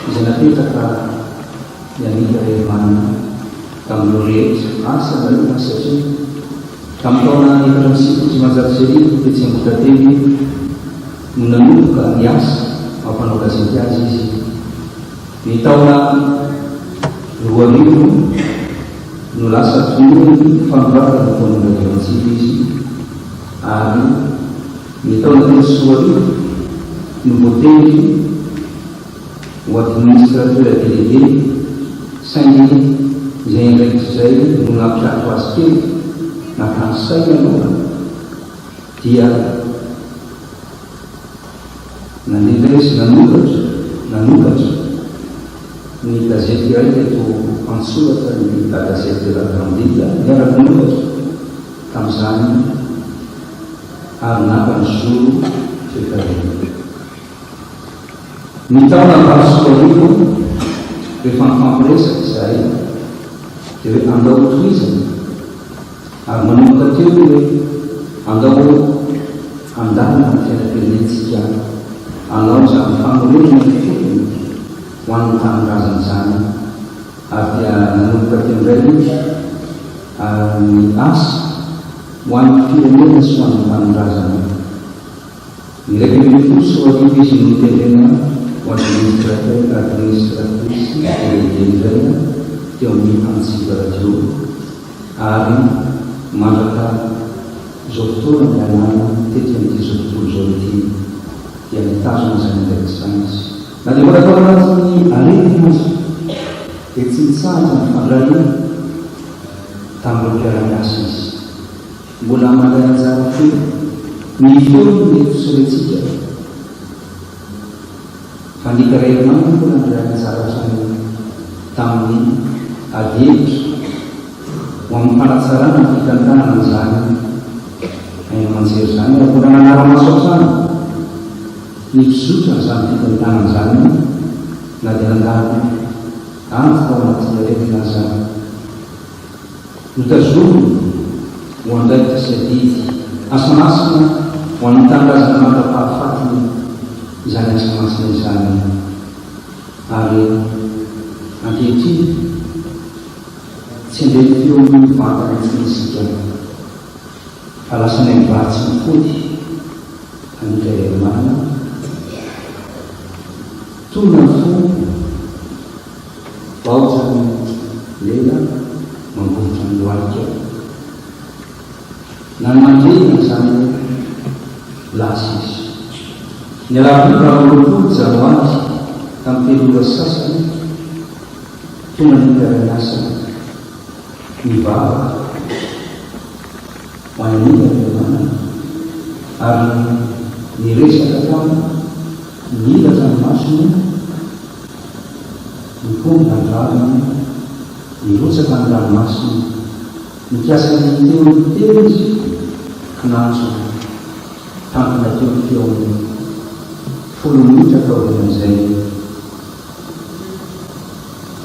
Speaker 9: izay napetraka ny alika Alemanina tamin'ireo rehetra asa nalina satria tamin'ny taona efatra amby sivifolo sy manjato sy arivo Betsiambotateny no nanomboka ny asa mampanao gazety azy izy. Ny taona 2000 no lasa tonoany fanoratana taona radio Antsiva izy ary ny taona 2000 no voateny ho administrateur délégué saingy izay ndraikitra izay no nampiato azy kely nakany saina aloha dia nanendresy nanokatra ny gazety iray teto antsoratra ny la gazette de la Grandille niaraka nanokatra tamin'izany ary nakany zoro fefarena. Ny taona valosoarivo rehefa mifampiresaka izay dia hoe andao toizana ary manomboka teo hoe andao andalina ny fiainam-pirenentsika anao zany famorenana ny fotony ho an'ny tanindrazana izany ary dia nanomboka teo indray ny asa ho an'ny firenena sy ho an'ny tanindrazana. Ny raiky soarivo izy no tendrena ho administratrice délégué teo amin'ny Antsiva radio ary mandraka zao fotoana ny alana tetika amin'ity zao tontolo zao ity dia mitazona zany ndraiky zany izy. Na dia mbola tao anatin'ny aretina izy dia tsy mitsahatra ny fandray tamin'ireo mpiara-miasa izy. Mbola mandray anjara feo ny feony mety soretsika fa ny Alemanina mbola mandray anjara zany tamin'ny adehitra ho amin'ny fanatsarana ny fitantanana zany aina manjery zany raha mbola nanara-maso zany ny fizotra zany fitantanana zany na dia nandalo anty tao anatin'ny aretina zany notazoro ho andraikitra sy adidy asamasina ho an'ny tanindrazana mandrapahafatiny izany asamasina izany ary ankehitriny tsy ndeha teo ny vantana finisika alasana mivatsy mifody anikarerimana tona ny fo vaotsany lela mambovotra ny loalika na ny mandrena zany lasa izy ny alavivaolopolo janoary tamin'ny telola sasany tonga ny karanasana mivava ho an'n'ila fiamanana ary niresaka tama mila ranomasony miponga ny rariny mirotsaka ny ranomasony mikiasany teo telo izy kinantso tampina teo amin'ny 10 minitra ataovin'izay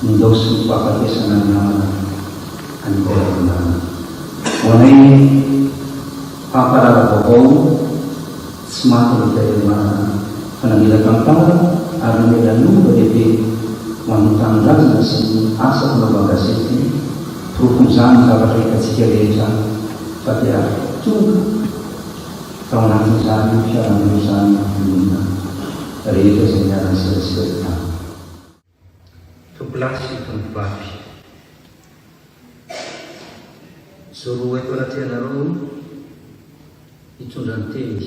Speaker 9: nindaosy ny fahafatesana ny namana anikoravinana ho anay famparara vaovao tsy maty nikarerimana fanamilaka mitara ary namelanova lehibe ho an'ny tanindrazana sy ny asa fanaovagazety profon'izany zavatra hitatsika rehetra fa dia tonga tao anatin'izany fiarahamon'izany olona rehetra izay miarany serasera
Speaker 10: tompolasy tombovavy zoro eto anatrianareo hitondra ny teny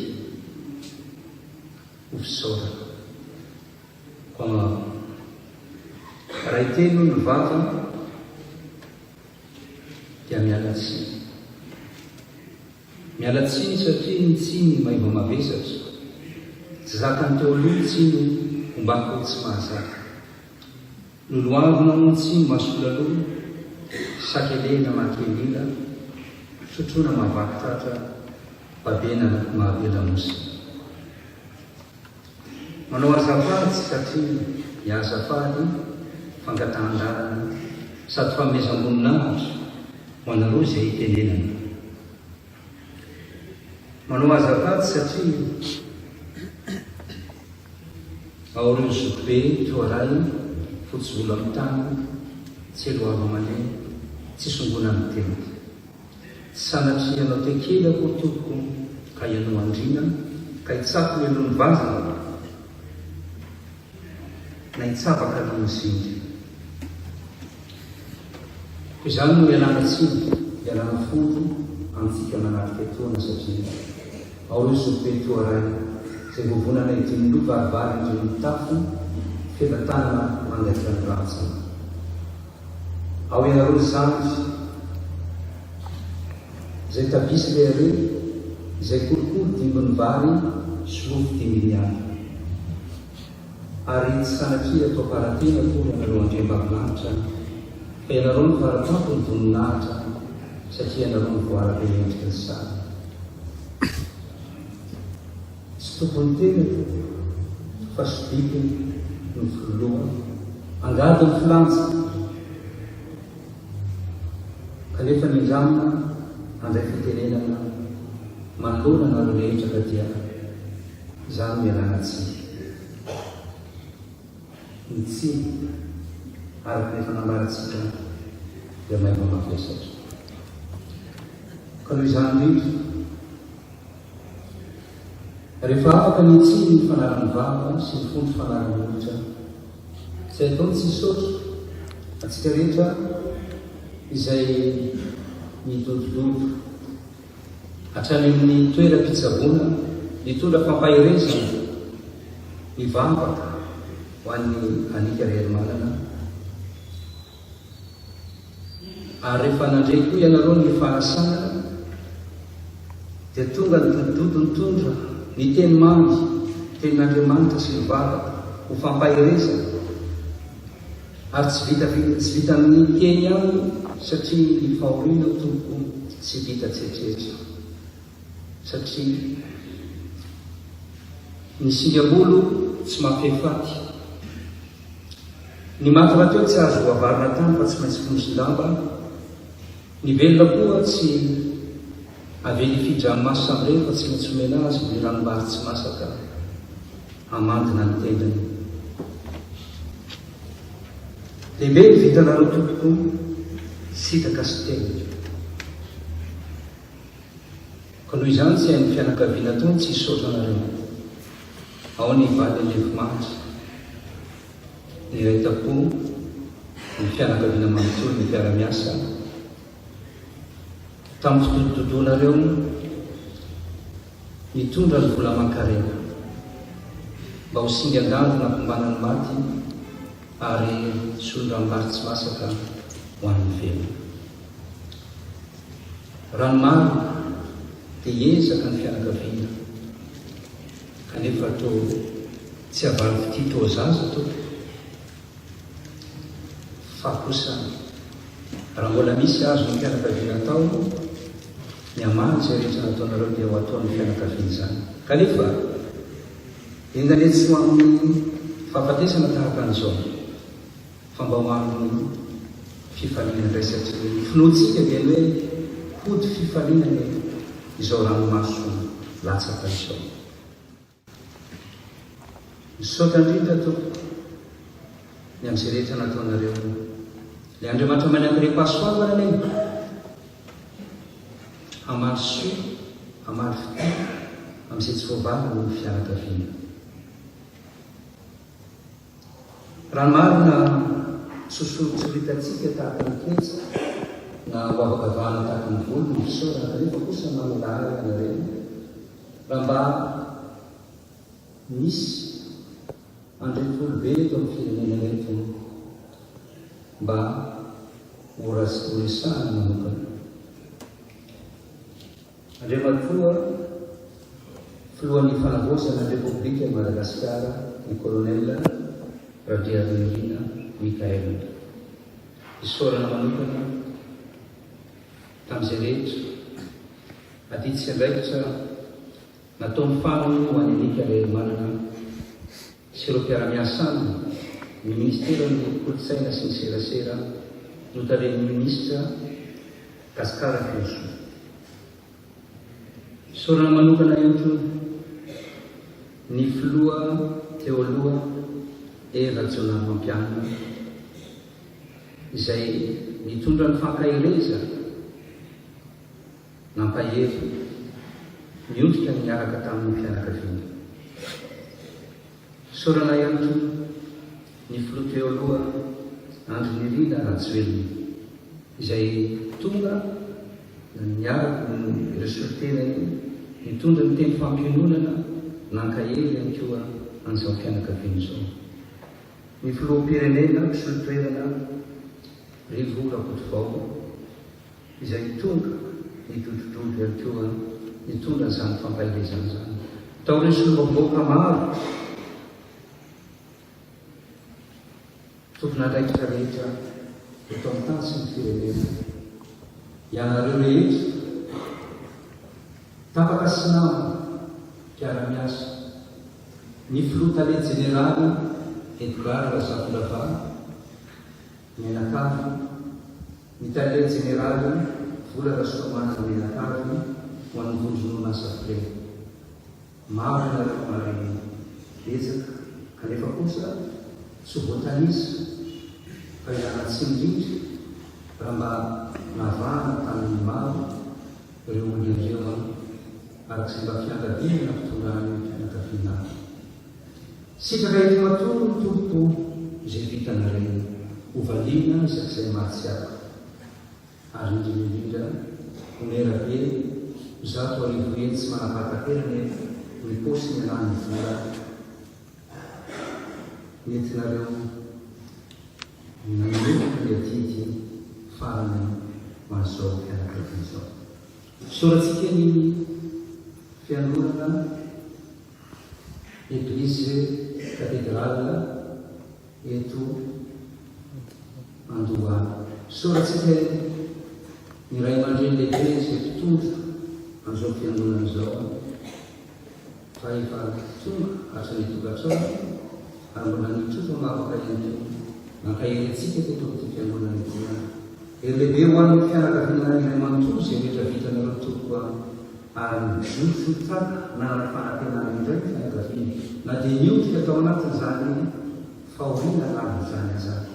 Speaker 10: hofisaora ko raha iteny ny vava dia mialatsiny satria ny tsiny maiva mavesatra tsy zakany teo aloha tsiny ombako tsy mahazaka loloavina no tsiny masolaloha sakelena makelila sotrona mahavakitratra babena mahabelamosi manao azafady satria miazafady fangatahn-dalana sady famezam-boninahitra ho anareo izay hitenenana manao azafady satria aoreo zokobe toaray fotsy vola amin'ny tany tsy eloava mane tsy songona ny tena tsy sanatria anao tekely ako toko ka ianao andrina ka hitsako ny alohan'ny vazana na hitsavaka alohan'ny zindy ko izany no ialana tsiny ialana folo amintsika manatrika etoana satria ao io zokobe toaray izay vovonana idinilo varivary indreo ny tafo fetatana mangaika ny ratsana ao ianareo zany izay tavisy le are izay kolokolo dimbony vary solofo diminiany ary tsy sanatria atao paratena koa ianareo andrem-bavilanitra fa ianareo ny varatapo ny voninahitra satria ianareo ny voarabe endrika ny sary tsy tompony tena fa sodikiny ny filoloha angady ny filantsa kanefa nindramina andray fitenenana manolona nareo rehetra ka dia izany mialana tsi ny tsi ary nefa nambaratsika dia maiva mavesatra ka noho izany indrindra rehefa afaka ny tsi ny fanarany vava sy ny fondro fanarany olitra tsy ataony tsy sotra atsika rehetra izay midodododo hatrany amin'ny toeram-pitsavona mitondra fampahirezana mivavaka ho an'ny anika rehery-manana ary rehefa nandray koa ianareo ny fahasana dia tonga ny dodododo nytondra ny teny mangy tenin'andriamanitra sy mivavaka ho fampahirezana ary tsy vita amin'ny teny any satria ny fahoriana tompo tsy vita tsetretra satria ny singam-bolo tsy mampiefaty ny maty raha teo tsy azo avarina tany fa tsy maintsy fonosindamba ny velona koa tsy avely fidra amin'ny maso samyreny fa tsy maintsy omena azy ny ranombary tsy masaka amandina ny tendany lehibe ny vitanareo tompoko sy sitaka sy tena ka noho izany tsy hain'ny fianakaviana tony tsy hisaotra anareo ao ny valy lefimaty ny iray tapo ny fianakaviana manontolo ny mpiara-miasa tamin'ny fitototonareo mitondra ny vola mankarena mba ho singa andalo nampombanany maty ary solondranomary tsy masaka ho an'ny velona ranomary dia ezaka ny fianakaviana kanefa to tsy avaly fitito zaza to fa kosa raha mbola misy azo ny fianakaviana tao ny amany zay rehetra nataonareo dia ho ataon'ny fianakaviana zany kanefa endaletsy ho amin'ny fahafatesana tahaka an'izao fa mba ho amin'ny fifaliana ndray satria finoantsika dia ny hoe hody fifalinana izao ranomaso latsaka izao misaotra indrindra toko ny amin'izay rehetra nataonareo le andriamanitra manankirepasoavana eny hamaly soa hamaly fiti amin'izay tsy voavalina ny fianakaviana raha marina sosolotsolitatsika tahaka ny ketsa na hoavakavahana tahaka ny volo ny fisaorana kanefa kosa manolahara anareo raha mba misy andretolo be eto amin'ny firenena reto mba horesahany manokana andriamatoa filohan'ny fanavosana repoblika Madagasikara ny kolonela Radiarinina Mikael isorana manokana tamin'izay rehetra aditsy andraikitra nataon'ny farany ho any anika ray manana sy ireo mpiara-miasana ny ministera ny kolotsaina sy ny serasera notaren'ny ministra Gaskara Filoso isorana manokana eto ny filoha teo aloha Eva Jonah Mampianina izay nitondra ny fankahireza nampahevo miondrika miaraka tamin'ny fianakaviana sorana ihany ny filoha teo aloha Andry Nirina Rajoelina izay tonga miaraka ireo solitenany nitondra ny teny fampiononana nankahely ihany koa an'izao fianakaviana izao ny filoham-pirenena solitoerana Rivo Rakotovao izay tonga nitodrodrodro ihany koa nitondra n'izany fampahirezana zany tao ireo solombaboaka maro tomponandraikitra rehetra eto amin'ny tany sy ny firenena ianareo rehetra tapaka sy nama mpiara-miasa ny filoha tale jeneraly Edgar Razafilavà Menakavy ny tale jeneraly Vola Rasoamana Menakavy ho an'ny vonjonona Safre maro nareo mary ezaka kanefa kosa tsy voatanisa fa ianatsy indrindra raha mba navahana tamin'ny maro ireo olon'ireo arak'izay mba fianakaviana na fitondràny fianakaviana sitraka eto matory ny tompo izay vitanareo hovaliana isak'izay mahatsiaka ary indrindrindrindra homerabe zato arivo eny tsy manapataterana ny posy ny anany vola nentinareo nanoloka ny adidy farany mazao fianakaviana zao soratsika ny fiangonana Eglize Katedrala eto Andohalo soratsika ny ray aman-dreny lehibe izay mpitondra an'izao fiangonana izao fa efa tonga hatrany tokantrano ary mbola nitsotra mavaka ihany koa nankaherentsika teto amin'ity fiangonana ity ery lehibe ho an'ny fianakaviana iray manontolo izay rehetra vitanareo tokoa ary mizosotraka na ny fanantenana indray fianakaviana na dia niotrika tao anatin'izany fahoriana laviny izany azany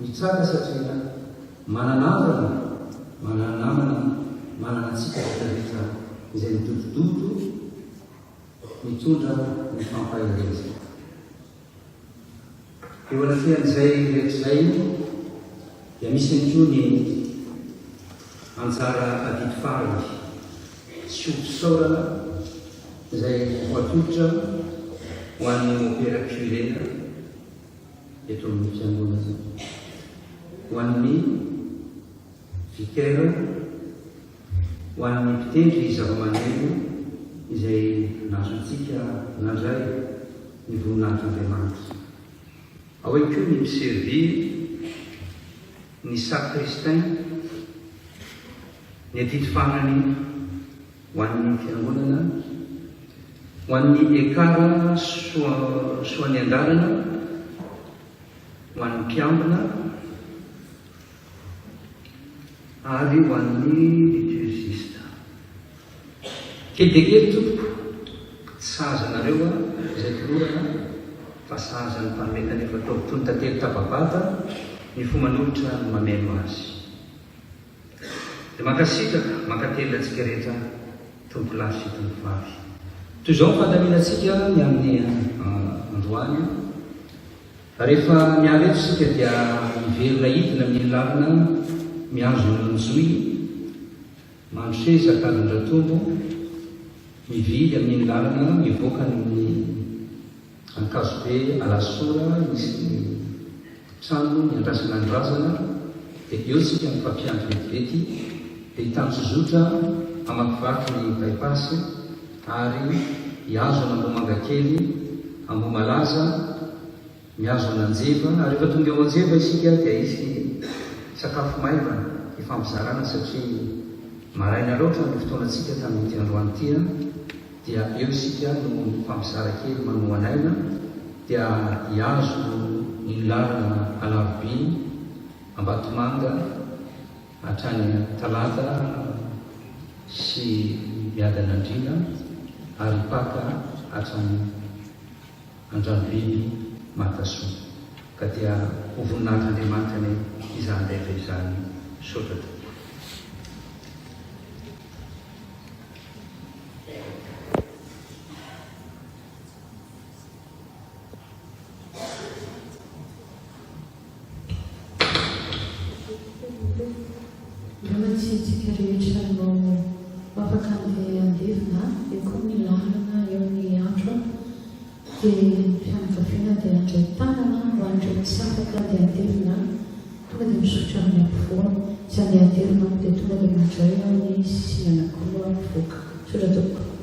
Speaker 10: mitsaka satria mananavana manana namana manana antsika rehetrarehetra izay midodododo mitondra ny fampahareza. Eo anatehan'izay rehetraizay dia misy ankoa ny anjara adidy faly sy ofisaorana izay voatolotra ho an'ny opéra-cuirena eto amin'ny fiangonana zay, ho an'ny vicaire, ho an'ny mpitendry zava-maneno izay nazontsika nandray ny voninahitry'Andriamanitra. Ao koa ny mpiservir, ny sacristain, ny adidy fanany ho an'ny fiangonana, ho an'ny ekara soan'ny andarana, ho an'ny mpiambina ary ho an'ny liturgiste. Kely dia kely tompoko, tsy sahazanareo izay tolorana fa sahazan'ny mpanome kanefa ataovy toy ny tantely tababata ny fomanolotra ny mameno azy. Dia mankasitraka mankatelina antsika rehetra tompo lahy sy tompo vavy. Toy izao ny fandaminantsika ny amin'ny androany. Rehefa miareto sika dia miverina hidina amin'ny lalina miazo ny zoy, mandroseza kalondratombo, mividy amin'ny lalina mivoaka ny ankazobe alasora, misy ny trano ny andrasana andrazana, dia eo sika mifampiandro vetivety, dia hitanjozotra amakivaky ny baipasy ary hiazo an'ambomanga kely, ambomalaza, miazo an'anjeva. Ary rehefa tonga eo anjeva isika dia isy sakafo maivana ifampizarana satria maraina loatra ny fotoanantsika tamin'ity androany ity, dia eo isika no mifampizara kely manoanaina, dia hiazo ny lalina alarobiny Ambatomanga hatrany talata sy miadan'andrina ary paka hatrany andranobiby matasoa. Ka dia ho voninahitry'Andriamanitra ny izany rehetra izany sotra tokoa.
Speaker 11: Rahatsika rehetra no afaka andeha andevina dia koa ny lalana eo amin'ny andro dia fianakaviana dia andray tanana ho andray misafaka dia andevina tonga dia misotra amin'ny ampovoany, izany andevina dia tonga dia mandray ao ny sisiny anankiroa mivoaka. Sotra tokoa.